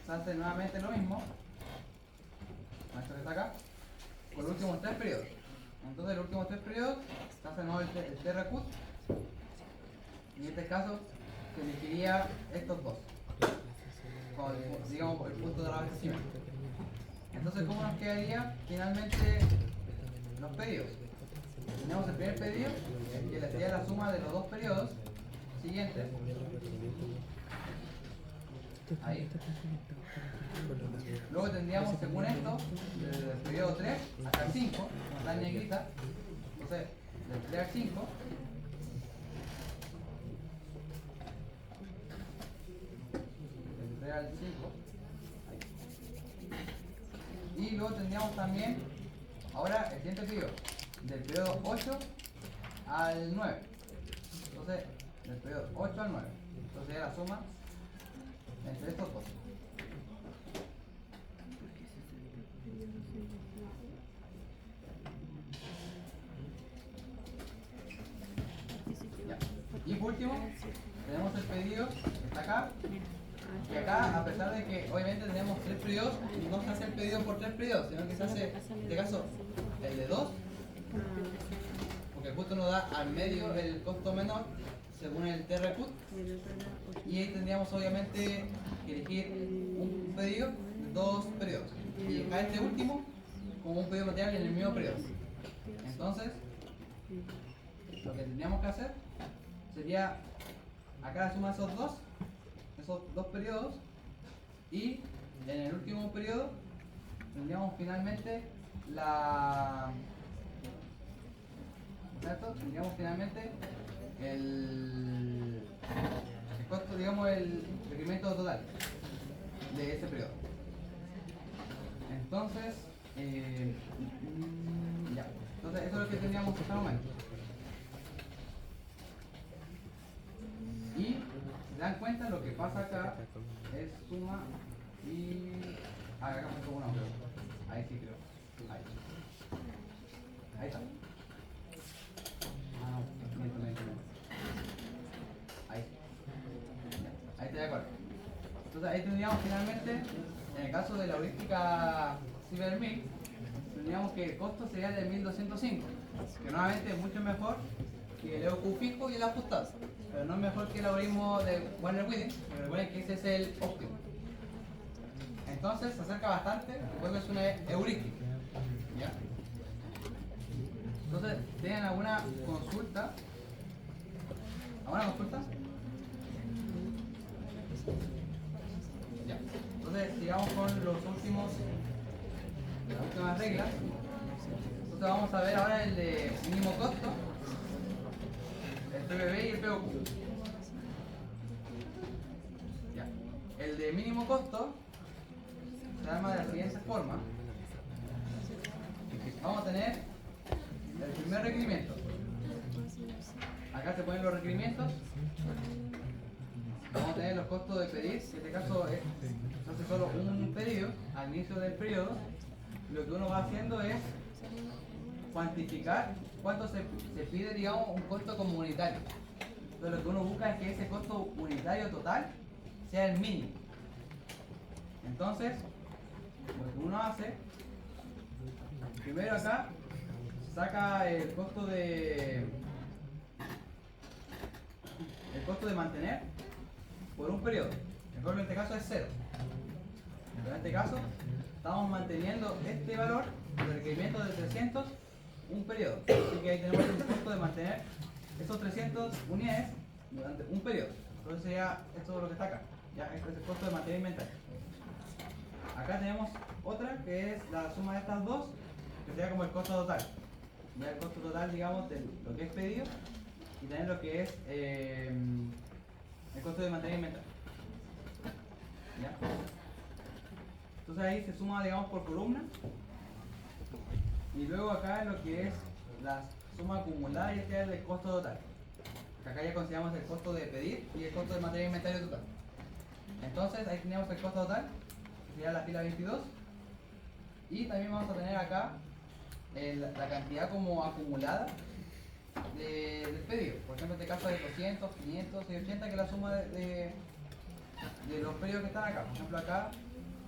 se hace nuevamente lo mismo, esto que está acá, con los últimos 3 periodos. Entonces los últimos 3 periodos se hace de nuevo el TRQ En este caso, se elegiría estos dos, con digamos el punto de abastecimiento. Entonces, ¿cómo nos quedaría finalmente los pedidos? Tenemos el primer pedido, que sería la suma de los dos periodos siguientes. Ahí. Luego tendríamos, según esto, desde el periodo 3 hasta el 5, está en negrita. Entonces, del 3 al 5. Del 3 al 5. Ahí. Y luego tendríamos también, ahora el siguiente periodo, del periodo 8 al 9. Entonces, del periodo 8 al 9. Entonces, ya la suma entre estos dos. Ya. Y por último, tenemos el pedido que está acá. Y acá, a pesar de que obviamente tenemos 3 periodos, no se hace el pedido por 3 periodos, sino que se hace, en este caso, el de 2, porque justo nos da al medio el costo menor según el TRQ. Y ahí tendríamos obviamente que elegir un pedido de 2 periodos. Y acá este último como un pedido material en el mismo periodo. Entonces, lo que tendríamos que hacer sería acá la suma de esos dos periodos, y en el último periodo tendríamos finalmente tendríamos finalmente el costo, digamos, el requerimiento total de ese periodo. Entonces, ya. Entonces, eso es lo que tendríamos hasta el momento. Y se dan cuenta, lo que pasa acá es suma y. Acá puesto uno. Ahí sí creo. Ahí está. Miento. Ahí. Ya. Ahí está de acuerdo. Entonces ahí tendríamos finalmente, en el caso de la heurística CyberMill, tendríamos que el costo sería de 1205, que nuevamente es mucho mejor que el EOQ fijo y el ajustado, pero no es mejor que el algoritmo de Warner-Witting, pero recuerden que ese es el óptimo. Entonces se acerca bastante, recuerden que es una heurística. ¿Ya? Entonces, ¿tienen alguna consulta? ¿Alguna consulta? Ya. Entonces, sigamos con las últimas reglas. Entonces vamos a ver ahora el de mínimo costo, el PBB y el POQ. Ya. El de mínimo costo se llama de la siguiente forma. Vamos a tener el primer requerimiento. Acá se ponen los requerimientos. Vamos a tener los costos de pedir. En este caso se hace solo un pedido al inicio del periodo. Lo que uno va haciendo es cuantificar cuánto se pide, digamos, un costo como unitario. Entonces lo que uno busca es que ese costo unitario total sea el mínimo. Entonces, lo que uno hace, primero acá saca el costo de mantener por un periodo. En este caso es 0. Pero en este caso estamos manteniendo este valor de requerimiento de 300 un periodo. Así que ahí tenemos el costo de mantener esos 300 unidades durante un periodo. Entonces sería esto es lo que está acá. Ya, este es el costo de mantener inventario. Acá tenemos otra que es la suma de estas dos, que sería como el costo total. Ya el costo total, digamos, de lo que es pedido y también lo que es el costo de mantener inventario. ¿Ya? Entonces ahí se suma, digamos, por columna. Y luego acá lo que es la suma acumulada, y este es el costo total. Acá ya consideramos el costo de pedir y el costo de mantener inventario total. Entonces ahí tenemos el costo total, que sería la fila 22. Y también vamos a tener acá la cantidad como acumulada del pedido. Por ejemplo, en este caso de 200, 500 y 80, que es la suma de los pedidos que están acá. Por ejemplo, acá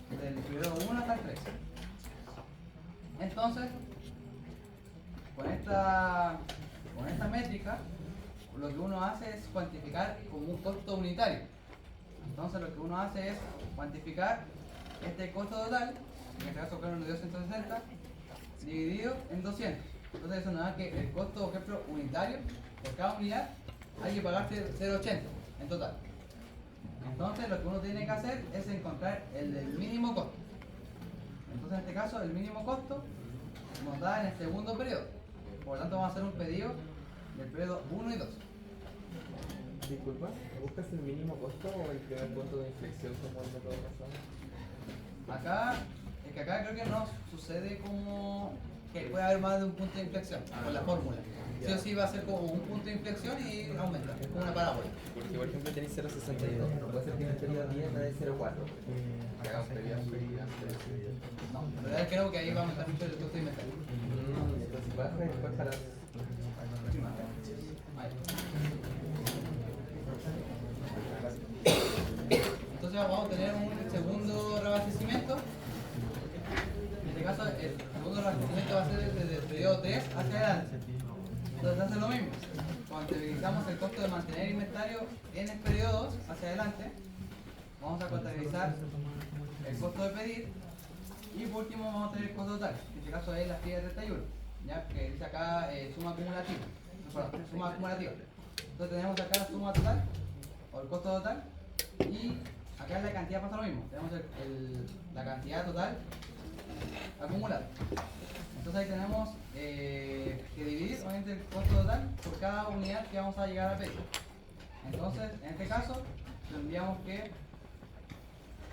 del periodo 1 hasta el 3. Entonces, con esta métrica lo que uno hace es cuantificar como un costo unitario. Entonces lo que uno hace es cuantificar este costo total, en este caso fueron de 260, dividido en 200. Entonces eso nos da que el costo, por ejemplo, unitario, por cada unidad, hay que pagarse 0,80 en total. Entonces lo que uno tiene que hacer es encontrar el mínimo costo. Entonces en este caso el mínimo costo nos da en el segundo periodo. Por lo tanto vamos a hacer un pedido del periodo 1 y 2. Disculpa, ¿buscas el mínimo costo o el primer punto de inflexión como el método pasado? Acá, es que acá creo que no sucede como que puede haber más de un punto de inflexión con la fórmula. Sí o sí va a ser como un punto de inflexión y aumenta, es como una parábola. Porque por ejemplo tenéis 0.62, no puede ser que en el periodo 10 en vez de 0.4. Que haga un periodo No, la verdad es que creo que ahí va a aumentar mucho el costo de inventario. Entonces baja y después para... Entonces vamos a tener un segundo reabastecimiento. En este caso el segundo reabastecimiento va a ser desde el periodo 3 hacia adelante. Entonces hace lo mismo. Contabilizamos el costo de mantener inventario en el periodo 2 hacia adelante. Vamos a contabilizar el costo de pedir. Y por último vamos a tener el costo total. En este caso es la fila 31. ¿Ya? Que dice acá suma acumulativa. Perdón, suma acumulativa. Entonces tenemos acá la suma total o el costo total. Y acá en la cantidad pasa lo mismo. Tenemos la cantidad total acumulada. Entonces ahí tenemos que dividir obviamente el costo total por cada unidad que vamos a llegar a pedir. Entonces, en este caso, tendríamos que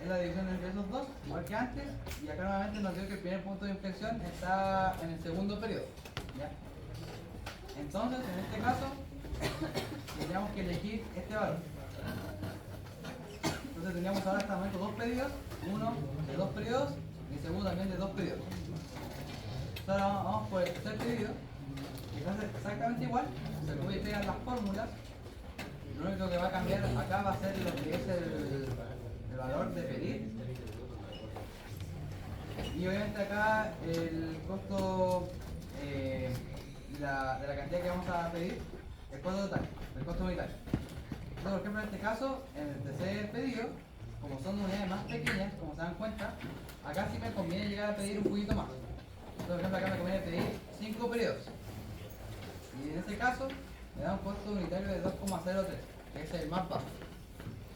es la división entre esos dos, igual que antes, y acá nuevamente nos dio que el primer punto de inflexión está en el segundo periodo. ¿Ya? Entonces, en este caso, tendríamos que elegir este valor. Entonces tendríamos ahora hasta el momento dos pedidos, uno de 2 periodos y el segundo también de 2 periodos. Entonces ahora vamos por el tercer pedido, que va a ser exactamente igual, se puede pegar las fórmulas. Lo único que va a cambiar acá va a ser lo que es el valor de pedir. Y obviamente acá el costo de la cantidad que vamos a pedir, el costo total, el costo unitario. Entonces, por ejemplo, en este caso, en el tercer pedido, como son unidades más pequeñas, como se dan cuenta, acá sí me conviene llegar a pedir un poquito más. Entonces, por ejemplo, acá me conviene pedir 5 periodos. Y en este caso, me da un costo unitario de 2,03, que es el más bajo.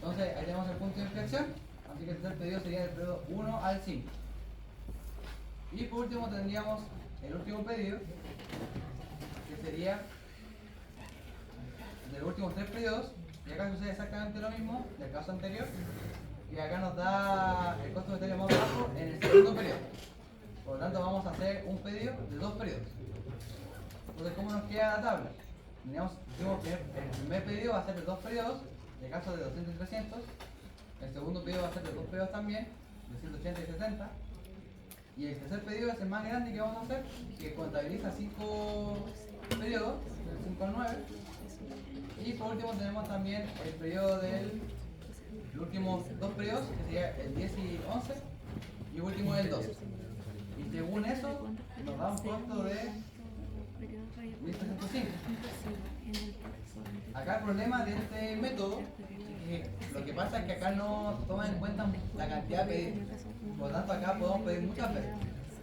Entonces, ahí tenemos el punto de inflexión, así que el tercer pedido sería del periodo 1 al 5. Y por último tendríamos el último pedido, que sería de los últimos 3 periodos, y acá sucede exactamente lo mismo del caso anterior, y acá nos da el costo unitario más bajo en el segundo periodo. Por lo tanto vamos a hacer un pedido de 2 periodos. Entonces, ¿cómo nos queda la tabla? Dijimos que el primer pedido va a ser de 2 periodos, de caso de 200 y 300. El segundo pedido va a ser de 2 periodos también, de 180 y 70. Y el tercer pedido es el más grande que vamos a hacer, que contabiliza 5 periodos, del 5 al 9. Y por último tenemos también el periodo los últimos 2 periodos, que sería el 10 y 11, y el último el 12. Y según eso, nos da un costo de 1305. Acá el problema de este método es que lo que pasa es que acá no toman en cuenta la cantidad de pedidos. Por lo tanto, acá podemos pedir muchas veces.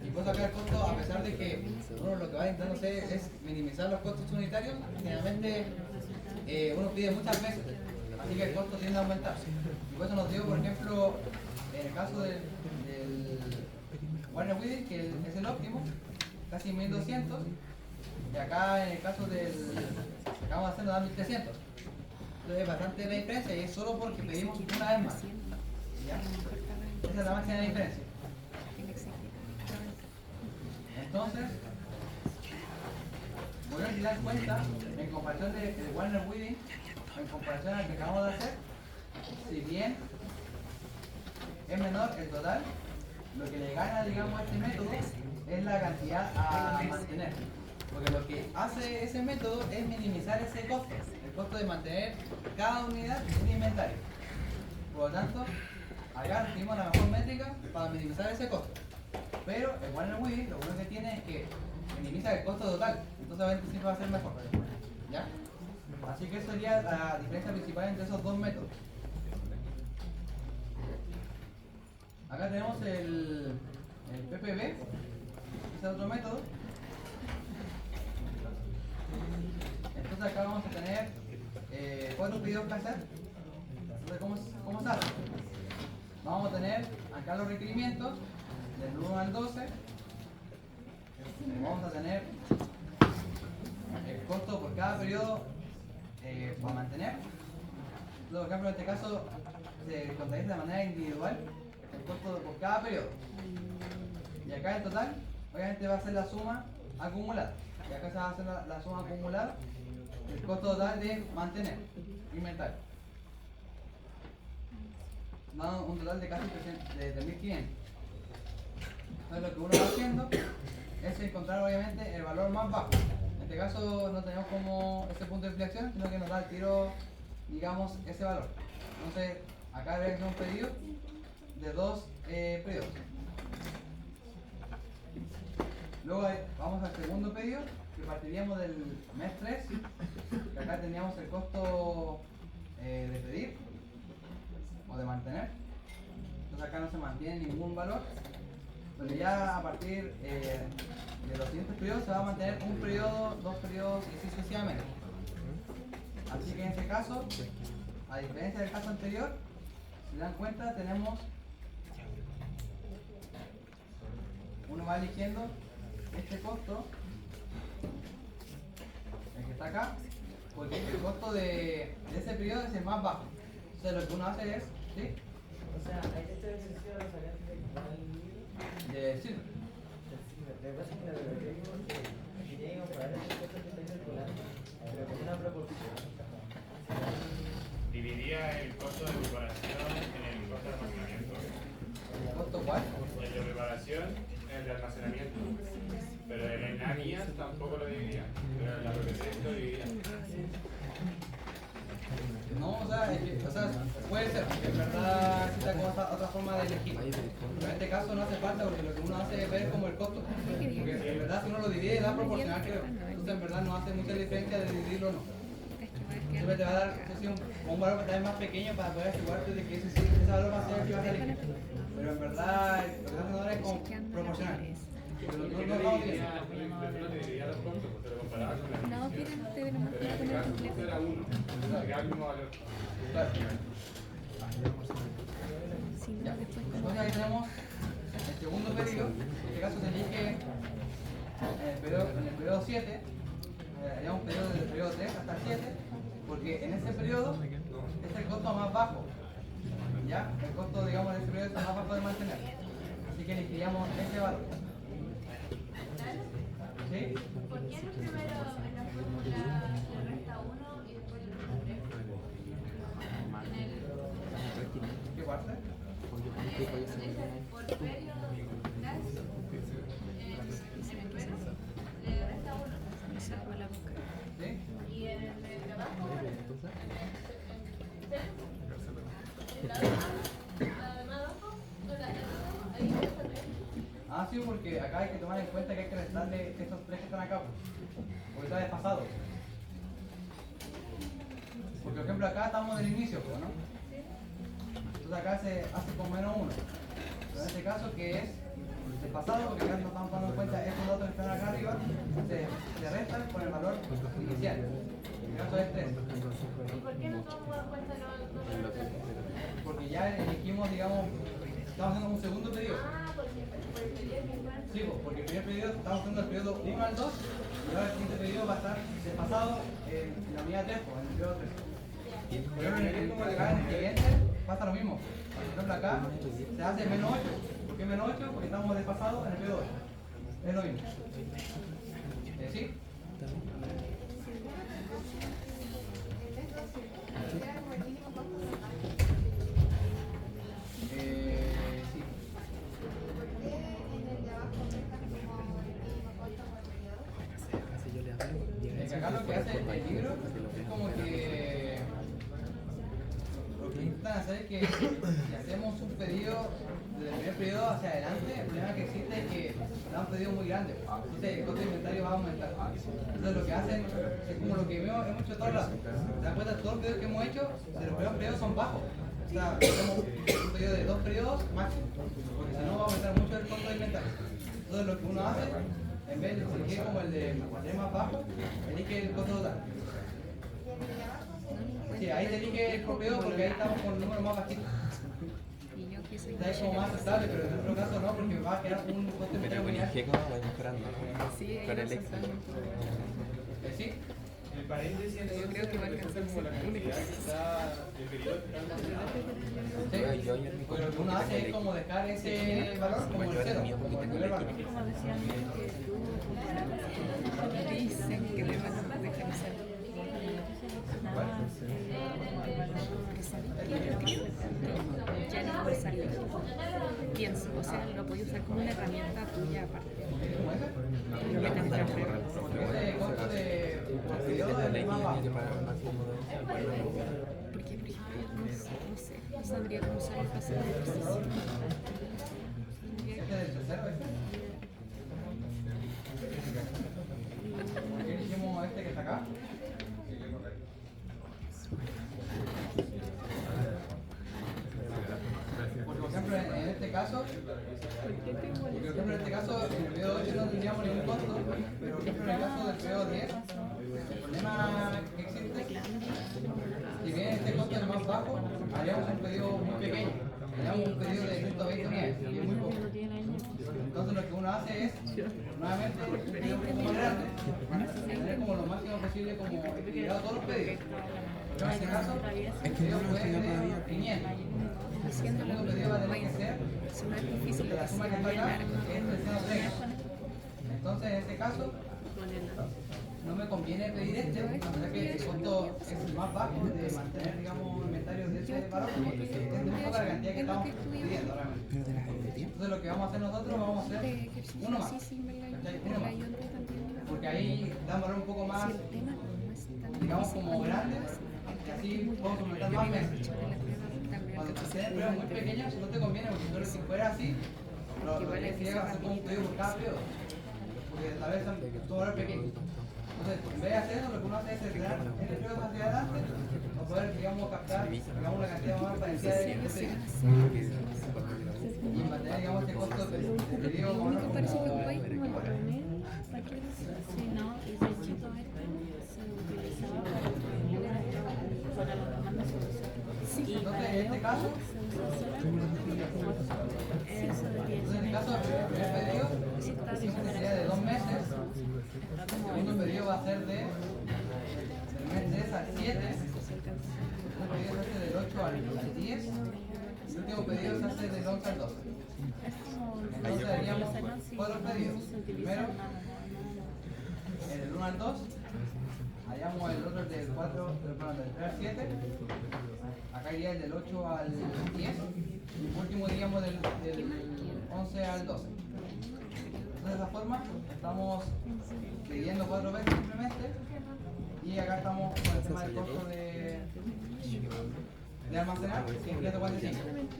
Y por eso acá el costo, a pesar de que uno lo que va intentando hacer es minimizar los costos unitarios, generalmente uno pide muchas veces, así que el costo tiende a aumentar. Y por eso nos dio, por ejemplo, en el caso del Warner Wheel, que es el óptimo, casi 1200, y acá en el caso del que acabamos de hacer nos da 1300. Entonces es bastante la diferencia y es solo porque pedimos una vez más. ¿Ya? Esa es la máxima diferencia. Entonces, bueno, si dan cuenta, en comparación de Warner Weeding, en comparación al que acabamos de hacer, si bien es menor el total, lo que le gana, digamos, a este método es la cantidad a mantener. Porque lo que hace ese método es minimizar ese costo, el costo de mantener cada unidad en inventario. Por lo tanto, acá recibimos la mejor métrica para minimizar ese costo. Pero el Warner Weeding lo bueno que tiene es que minimiza el costo total, entonces obviamente siempre va a ser mejor. ¿Ya? Así que esa sería la diferencia principal entre esos dos métodos. Acá tenemos el PPB, ese es otro método. Entonces acá vamos a tener 4 pedidos que hacer. Entonces, ¿cómo se hace? Vamos a tener acá los requerimientos del 1 al 12. Vamos a tener el costo por cada periodo para mantener. Entonces, por ejemplo, en este caso se contabiliza de manera individual el costo por cada periodo. Y acá el total, obviamente va a ser la suma acumulada. Y acá se va a hacer la suma acumulada del costo total de mantener inventario. Da un total de casi 3.500. Entonces lo que uno va haciendo es encontrar obviamente el valor más bajo. En este caso no tenemos como ese punto de inflexión, sino que nos da al tiro, digamos, ese valor. Entonces acá habría que hacer un pedido de 2 periodos. Luego vamos al segundo pedido, que partiríamos del mes 3, que acá tendríamos el costo de pedir o de mantener. Entonces acá no se mantiene ningún valor, pero ya a partir de los siguientes periodos se va a mantener un periodo, 2 periodos y así sucesivamente. Así que en este caso, a diferencia del caso anterior, si se dan cuenta tenemos, uno va eligiendo este costo, el que está acá, porque el costo de ese periodo es el más bajo. Entonces lo que uno hace es, ¿sí? O sea, hay que estar ejercicio de los variantes De Silver. de base que la debería que tiene que comparar el costo que está calculando, pero con una proporción. Dividía el costo de preparación en el costo de almacenamiento. ¿El costo cuál? El de preparación en el de almacenamiento. Pero en la guía tampoco lo dividía. Pero en la PPT lo dividía. No, o sea, puede ser, porque en verdad existe como otra forma de elegir. Pero en este caso no hace falta porque lo que uno hace es ver como el costo. Porque en verdad si uno lo divide da proporcional, creo. Entonces en verdad no hace mucha diferencia de dividirlo o no. Siempre te va a dar un valor que más pequeño para poder asegurarte de que ese valor va a ser el que va a salir. Pero en verdad lo que está haciendo ahora es como proporcional. Pero No no vamos bien. dividía los costos, porque lo comparaba con la No, división. pero te lo Pero en este caso el costo era 1. Era el mismo valor. Claro. Si no, Ya. después Entonces ahí tenemos el segundo periodo, en este caso se elige en el periodo 7, haría un periodo del periodo 3 hasta el 7, porque en ese periodo es el costo más bajo, ¿ya? El costo, digamos, de ese periodo es el más bajo de mantener, así que elegiríamos ese valor. ¿Sí? ¿Por qué no primero en la fórmula le resta 1 y después le resta 3? ¿Qué parte? Por periodo, gracias. En el primero le resta 1. me saco la boca. ¿Sí? Y en el de abajo, en la de más abajo, ahí le resta 3. Ah, sí, porque acá hay que tomar en cuenta que hay que restarle estos 3 que están acá, porque está desfasado. Porque, por ejemplo, acá estamos del inicio, ¿no? Entonces acá se hace con menos 1. Pero en este caso, que es desfasado, porque acá no estamos tomando en cuenta estos datos que están acá arriba, se restan con el valor inicial. En este caso es 3. ¿Y por qué no tomamos en cuenta los Porque ya elegimos, digamos, estamos haciendo un segundo periodo. Ah, por el periodo que igual. Sí, porque el primer periodo estamos haciendo el periodo 1 al 2 y ahora el siguiente periodo va a estar desfasado en la unidad 3, en el periodo 3. Por ejemplo, acá en el siguiente pasa lo mismo. Por ejemplo, acá se hace menos 8. ¿Por qué menos 8? Porque estamos desfasados en el periodo 8. Es lo mismo. ¿Sí? Sí. Es que acá lo que hace el libro es como que lo que intentan hacer es que si hacemos un pedido desde el primer periodo hacia adelante, el problema que existe es que da un pedido muy grande. Entonces el costo de inventario va a aumentar. Entonces lo que hacen es como lo que hemos hecho todos lados. ¿Te das cuenta? Todos los pedidos que hemos hecho, de los primeros periodos son bajos. O sea, hacemos un pedido de 2 periodos máximo, porque si no va a aumentar mucho el costo de inventario. Entonces lo que uno hace, en vez de seguir como el de más bajo, elige el costo total. Sí, ahí te elige el periodo porque ahí estamos con el número más bajito. Y yo que soy Está ahí como más estable, pero en otro caso no, porque va a quedar un costo de inventario muy alto. va mejorando, ¿no? Sí, ahí Con va el éxito. saltando. Sí. El paréntesis entonces Yo creo que va a alcanzar como la cantidad que está el periodo que está almacenado. Sí, pues lo que uno hace es como dejar ese valor como el cero, como el primer valor. Como decían que tú dicen que le van a dejar usar. Que sabes que lo más importante ya no es usarlo. Pienso, o sea, lo puedes usar como una herramienta tuya aparte. ¿Cómo ese? Lo que te transfiere. Porque ese costo de periodo es más bajo. Porque, por ejemplo, no sé, no sabría cómo usar el paso de ejercicio. ¿Este es el tercero este? ¿Por qué elegimos este que está acá? Porque por ejemplo en este caso, en el periodo 8 no tendríamos ningún costo, pero por ejemplo en el caso del periodo 10, el problema que existe, si bien este costo es más bajo, haríamos un pedido muy pequeño, haríamos un pedido de 120 unidades, y es muy poco. Entonces lo que uno hace es, nuevamente, un pedido un poco más grande, tener como lo máximo posible como equilibrado todos los pedidos. Pero en este caso, el pedido puede ser de 500. El segundo pedido va a tener que ser de la suma que está acá, que es 330. Entonces en este caso, no me conviene pedir este, a pesar que el costo es más bajo de mantener, digamos, inventarios de ese valor, porque es muy poca la cantidad que estamos pidiendo realmente. Entonces lo que vamos a hacer nosotros, vamos a hacer uno más, ¿cachai? Uno más. Porque ahí da un valor un poco más, digamos, como grande, y así podemos aumentar más meses. Cuando tienes pruebas muy pequeñas no te conviene, porque si fuera así, lo que sería hacer como un pedido por cada periodo, porque tal vez son valores pequeños. Entonces, en vez de hacer eso, lo que uno hace es cerrar el periodo hacia adelante para poder, digamos, captar, digamos, una cantidad más parecida de pedidos. Y mantener, digamos, este costo de pedido como Me parece que como- fue como el primer Sí, no, y de hecho todo esto se utilizaba para los demandas Sí, Entonces, en este caso, eso debería entonces, en ser el caso del primer pedido, siempre sería de 2 meses. El segundo pedido va a ser del mes 3 al 7. El pedido se hace del 8 al 10. Y el último pedido se hace del 11 al 12. Entonces haríamos 4 pedidos. Primero, el 1 al 2. Haríamos el otro del 4, perdón, del 3 al 7. Acá iría el del 8 al 10. Y por último iríamos del 11 al 12. Entonces, de esa forma, estamos pidiendo 4 veces simplemente. Y acá estamos con el tema del costo de almacenar, que es 545.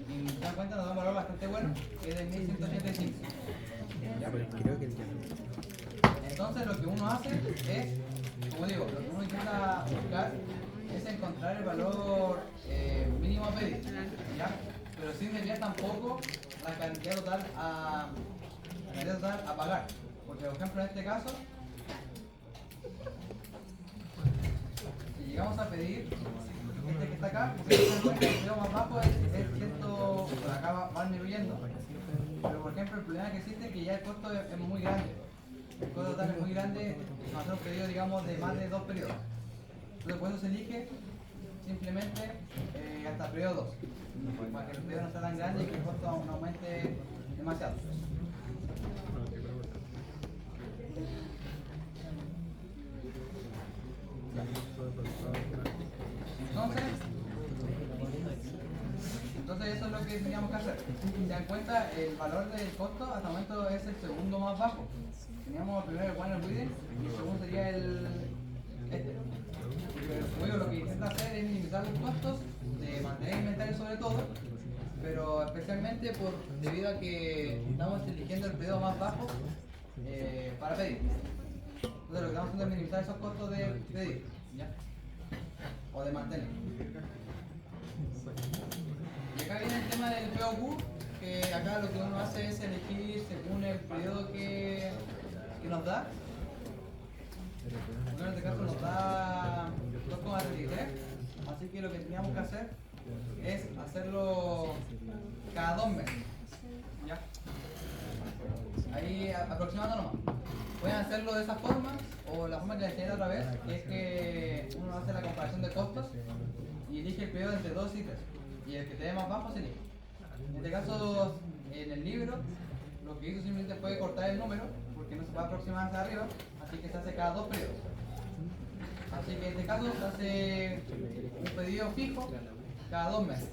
Y si se dan cuenta, nos da un valor bastante bueno, que es de 1185. ¿Ya? Entonces, lo que uno hace es, como digo, lo que uno intenta buscar es encontrar el valor mínimo a pedir, ¿ya? Pero sin desviar tampoco la cantidad total a pagar. Porque, por ejemplo, en este caso, si llegamos a pedir este que está acá, porque el precio más bajo es 100, por acá van disminuyendo. Pero, por ejemplo, el problema que existe es que ya el costo es muy grande. El costo total es muy grande, para hacer un pedido, digamos, de más de 2 periodos. Entonces, por eso se elige simplemente hasta el periodo 2, para que el pedido no sea tan grande y que el costo no aumente demasiado. Entonces eso es lo que teníamos que hacer. Si se dan cuenta, el valor del costo hasta el momento es el segundo más bajo. Teníamos primero el Warner Widen y el segundo sería este. Porque como digo, lo que intenta hacer es minimizar los costos de mantener inventario sobre todo, pero especialmente debido a que estamos eligiendo el periodo más bajo para pedir. Entonces lo que estamos haciendo es minimizar esos costos de pedir, ¿ya? O de mantener. Y acá viene el tema del POQ, que acá lo que uno hace es elegir según el periodo que nos da. Bueno, en este caso nos da 2,33, así que lo que teníamos que hacer es hacerlo cada 2 meses. ¿Ya? Ahí aproximando nomás. Pueden hacerlo de esa forma o la forma que les enseñé otra vez, que es que uno hace la comparación de costos y elige el periodo entre 2 y 3. Y el que te dé más bajo se elige. En este caso, en el libro, lo que hizo simplemente fue cortar el número, porque no se puede aproximar hacia arriba, así que se hace cada 2 periodos. Así que en este caso se hace un pedido fijo cada 2 meses.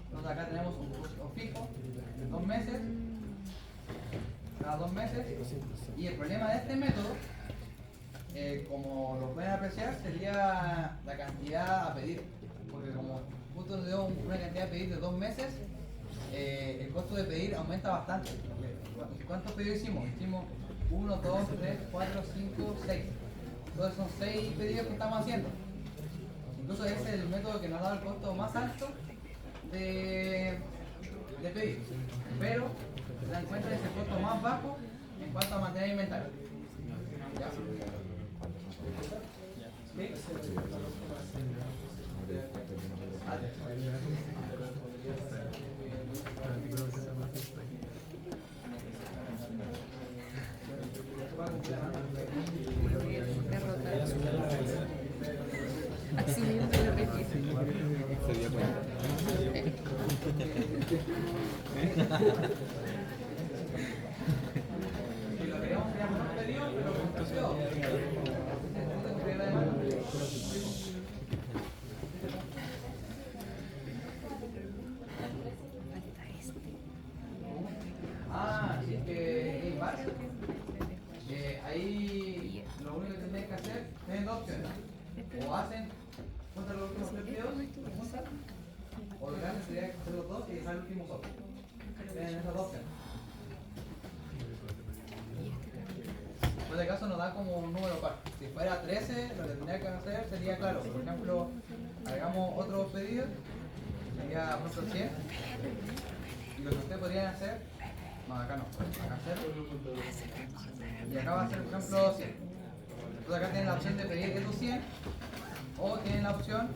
Entonces acá tenemos un costo fijo de 2 meses, cada 2 meses, y el problema de este método, como lo pueden apreciar, sería la cantidad a pedir, porque como justo nos dio una cantidad de pedir de 2 meses, el costo de pedir aumenta bastante. ¿Cuántos pedidos hicimos? Hicimos 1, 2, 3, 4, 5, 6. Entonces son 6 pedidos que estamos haciendo. Incluso ese es el método que nos ha dado el costo más alto de pedir. Pero se dan cuenta de ese costo más bajo en cuanto a mantener inventario. ¿Ya? Así mismo lo repito. Se dio cuenta. Si lo queremos sería menos pedido, pero con precio. Sí, es que en base, ahí lo único que tendrían que hacer es 2 opciones. O hacen contra los últimos 3 pedidos, o lo que hacen sería hacer los 2 y dejar el último solo. Tienen esas 2 opciones. En este caso nos da como un número par. Si fuera 13, lo que tendría que hacer sería, claro, por ejemplo, agregamos otros pedidos, sería por ejemplo 100. Y lo que ustedes podrían hacer, no, acá no, acá hacer, y acá va a ser, por ejemplo, 100. Entonces acá tienen la opción de pedir esos 100, o tienen la opción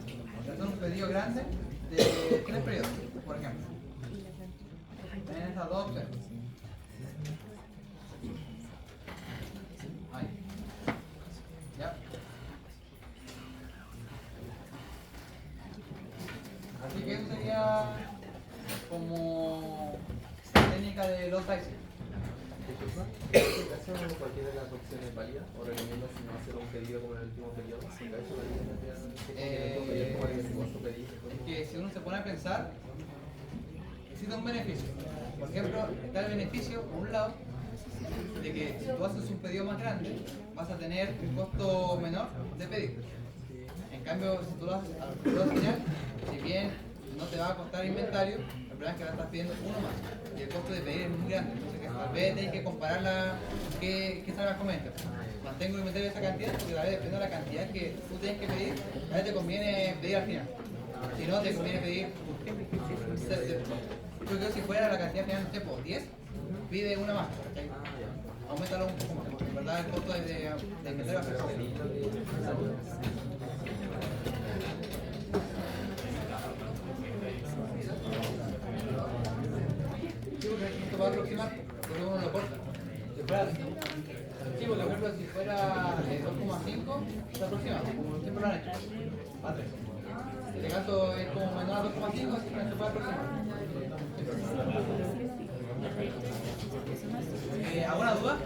de hacer un pedido grande de 3 periodos, por ejemplo. Tienen esas 2 opciones. Ahí. Ya. Así que eso sería como técnica de los pricing. Disculpa, ¿en este caso cualquiera de las opciones es válida o recomiendo si no hacer un pedido como en el último periodo? ¿En caso Es que si uno se pone a pensar, existe un beneficio. Por ejemplo, está el beneficio, por un lado, de que si tú haces un pedido más grande, vas a tener un costo menor de pedir. En cambio, si tú lo haces al pedido final, si bien no te va a costar inventario, el problema es que ahora estás pidiendo uno más y el costo de pedir es muy grande. Entonces, tal vez tienes que compararla, ¿qué salga con esto? Mantengo el inventario de esa cantidad porque tal vez depende de la cantidad que tú tienes que pedir, a veces te conviene pedir al final. Si no, te conviene pedir. Yo creo que si fuera la cantidad final, no sé, por 10, pide una más. ¿Okay? Aumentalo un poco más, porque en verdad el costo de inventario va a ser esto va a aproximar, porque uno lo corta. Sí, porque por ejemplo si fuera 2,5 se aproxima, como siempre lo han hecho, a 3. En este caso es como menor a 2,5, así que no se puede aproximar. ¿Alguna duda?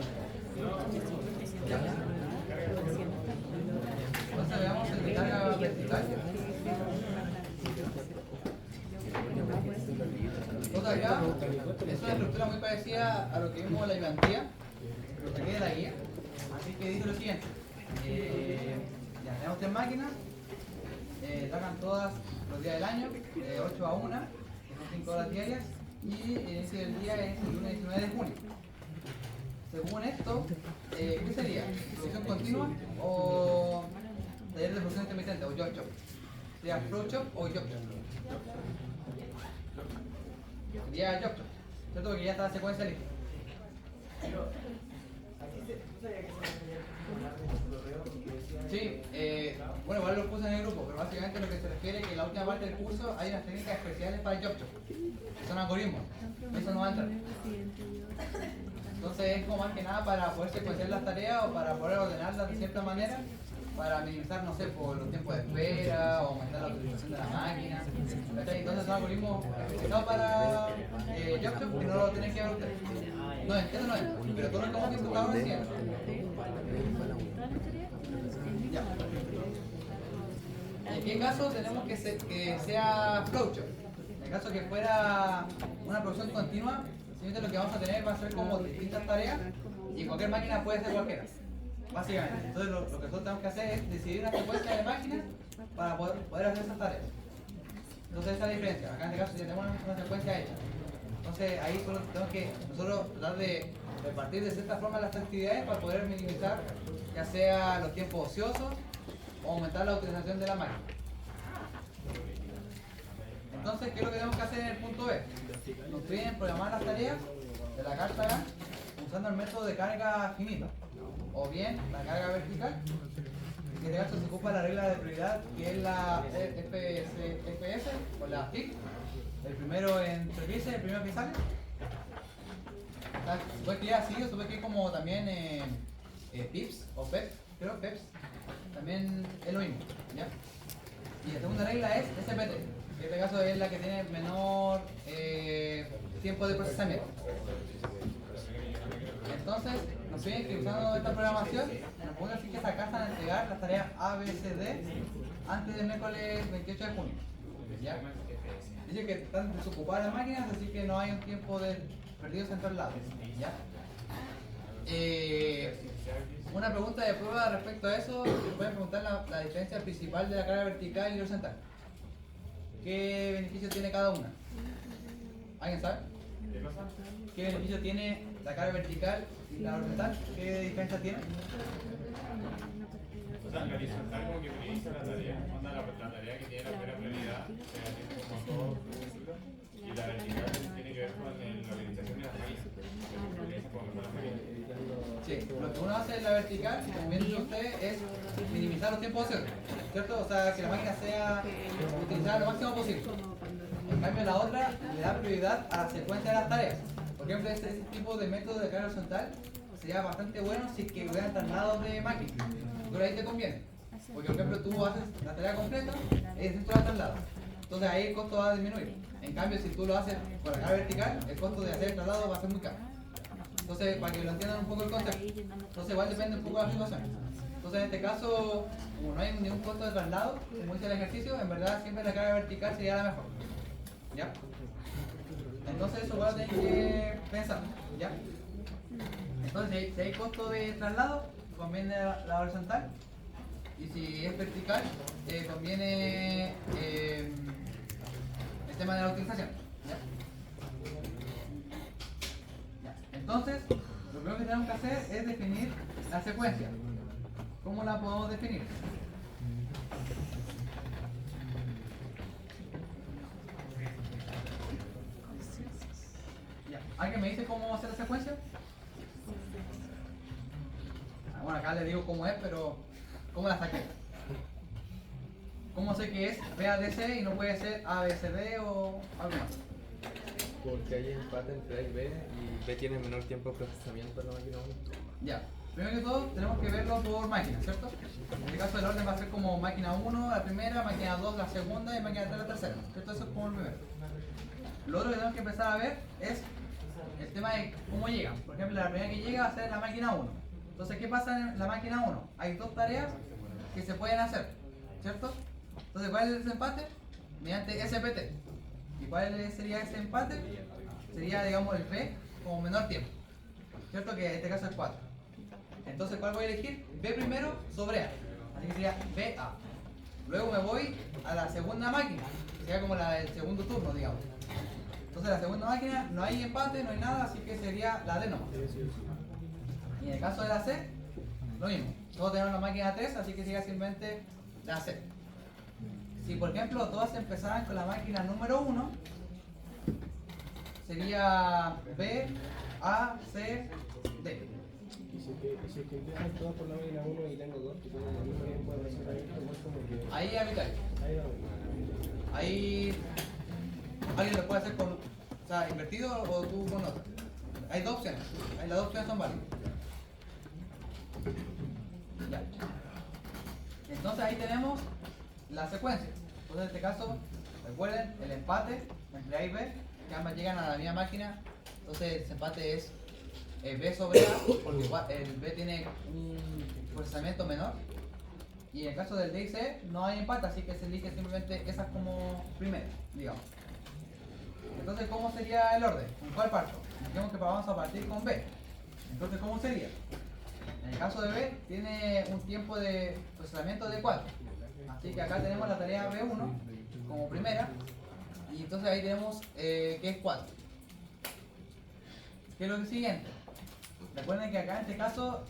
Entonces veamos el de carga vertical. Entonces acá es una estructura muy parecida a lo que vimos en la ayudantía, lo saqué de la guía. Así que dice lo siguiente, ya tenemos 3 máquinas, trabajan todas los días del año, de 8 a 1, que son 5 horas diarias, y el inicio del día es el lunes 19 de junio. Según esto, ¿qué sería? ¿Producción continua o taller de producción intermitente o job shop? ¿Sería flow shop o job shop? Sería job shop, ¿cierto? Porque ya está la secuencia lista. Pero, aquí ¿tú sabías que se refería a hablar de tu correo? Porque decía Sí, bueno, igual lo puse en el grupo, pero básicamente lo que se refiere es que en la última parte del curso hay unas técnicas especiales para el job shop, que son algoritmos. Eso no va a entrar. Entonces es como más que nada para poder secuenciar las tareas o para poder ordenarlas de cierta manera, para minimizar, no sé, por los tiempos de espera o aumentar la utilización de la máquina. ¿Cachai? Entonces son algoritmos especializados para job shop que no lo tienen que ver ustedes. No, eso no es, pero todo lo que hemos disfrutado recién. Ya. ¿En qué caso tenemos que sea flowchart? En el caso que fuera una producción continua, simplemente lo que vamos a tener va a ser como distintas tareas y cualquier máquina puede ser cualquiera. Básicamente. Entonces lo que nosotros tenemos que hacer es decidir una secuencia de máquinas para poder hacer esas tareas. Entonces esa es la diferencia. Acá en este caso ya tenemos una secuencia hecha. Entonces ahí solo tenemos que nosotros tratar de repartir de cierta forma las actividades para poder minimizar ya sea los tiempos ociosos o aumentar la utilización de la máquina. Entonces, ¿qué es lo que tenemos que hacer en el punto B? Nos piden programar las tareas de la carta Gantt usando el método de carga finita o bien la carga vertical. En este caso se ocupa la regla de prioridad que es la FPS o la FIC. El primero en servirse, el primero que sale. Se puede escribir así o se puede escribir como también PIPS o PEPS, creo PEPS. También es lo mismo, ¿ya? Y la segunda regla es SPT, que en este caso es la que tiene menor tiempo de procesamiento. Entonces, nos piden que usando esta programación, nos podemos decir que se alcanzan a entregar las tareas A, B, C, D antes del miércoles 28 de junio. ¿Ya? Dice que están desocupadas las máquinas, así que no hay un tiempo de perdidos en todos lados. ¿Ya? Una pregunta de prueba respecto a eso, pueden preguntar la diferencia principal de la carga vertical y horizontal. ¿Qué beneficio tiene cada una? ¿Alguien sabe? ¿Qué beneficio tiene la carga vertical y la horizontal? ¿Qué diferencia tiene? O sea, la horizontal como que prioriza la tarea, onda la tarea que tiene la primera prioridad, tiene como todo, y la vertical tiene que ver con la organización de las máquinas. Sí, lo que uno hace en la vertical, como bien dicho usted, es minimizar los tiempos de ocioso, ¿cierto? O sea, que la máquina sea utilizada lo máximo posible. En cambio, la otra le da prioridad a la secuencia de las tareas. Por ejemplo, ese tipo de método de carga horizontal sería bastante bueno si es que hubieran traslados de máquina. Pero ahí te conviene. Porque, por ejemplo, tú haces la tarea completa y dentro del traslado. Entonces ahí el costo va a disminuir. En cambio, si tú lo haces por la carga vertical, el costo de hacer el traslado va a ser muy caro. Entonces, para que lo entiendan un poco el concepto. Entonces, igual depende un poco de la situación. Entonces, en este caso, como no hay ningún costo de traslado, como dice el ejercicio, en verdad siempre la carga vertical sería la mejor. ¿Ya? Entonces, eso igual lo tenéis que pensar. ¿Ya? Entonces, si hay costo de traslado, conviene la horizontal. Y si es vertical, conviene el tema de la utilización. ¿Ya? Entonces, lo primero que tenemos que hacer es definir la secuencia. ¿Cómo la podemos definir? Ya. ¿Alguien me dice cómo hacer la secuencia? Bueno, acá les digo cómo es, pero ¿cómo la saqué? ¿Cómo sé que es BADC y no puede ser ABCD o algo más? Porque hay empate entre A y B y B tiene menor tiempo de procesamiento en la máquina 1. Ya, primero que todo tenemos que verlo por máquina, ¿cierto? En este caso el orden va a ser como máquina 1 la primera, máquina 2 la segunda y máquina 3 la tercera, ¿cierto? Eso es como el primero. Lo otro que tenemos que empezar a ver es el tema de cómo llegan. Por ejemplo, la primera que llega va a ser la máquina 1. Entonces, ¿qué pasa en la máquina 1? Hay dos tareas que se pueden hacer, ¿cierto? Entonces, ¿cuál es el empate? Mediante SPT. ¿Y cuál sería ese empate? Sería, digamos, el B como menor tiempo, ¿cierto? Que en este caso es 4. Entonces, ¿cuál voy a elegir? B primero sobre A. Así que sería BA. Luego me voy a la segunda máquina, que sería como la del segundo turno, digamos. Entonces la segunda máquina no hay empate, no hay nada, así que sería la D nomás. Y en el caso de la C, lo mismo. Todos tenemos la máquina 3, así que sería simplemente la C. Si por ejemplo todas empezaran con la máquina número 1, sería B, A, C, D. Y si es que empiezan todas por la máquina 1 y tengo 2, que tengo el mismo tiempo de procesamiento, igual como que... Ahí es habitual. Ahí va. Ahí alguien lo puede hacer con, o sea, invertido o tú con otra. Hay dos opciones. Las dos opciones son válidas. Ya. Entonces ahí tenemos la secuencia. Entonces en este caso, recuerden el empate entre A y B, que ambas llegan a la misma máquina. Entonces ese empate es B sobre A, porque el B tiene un procesamiento menor. Y en el caso del D y C no hay empate, así que se elige simplemente esas como primera, digamos. Entonces, ¿cómo sería el orden? ¿Con cuál parto? Dijimos que vamos a partir con B. Entonces, ¿cómo sería? En el caso de B, tiene un tiempo de procesamiento de 4. Así que acá tenemos la tarea B1 como primera. Y entonces ahí tenemos que es 4. ¿Qué es lo siguiente? Recuerden que acá en este caso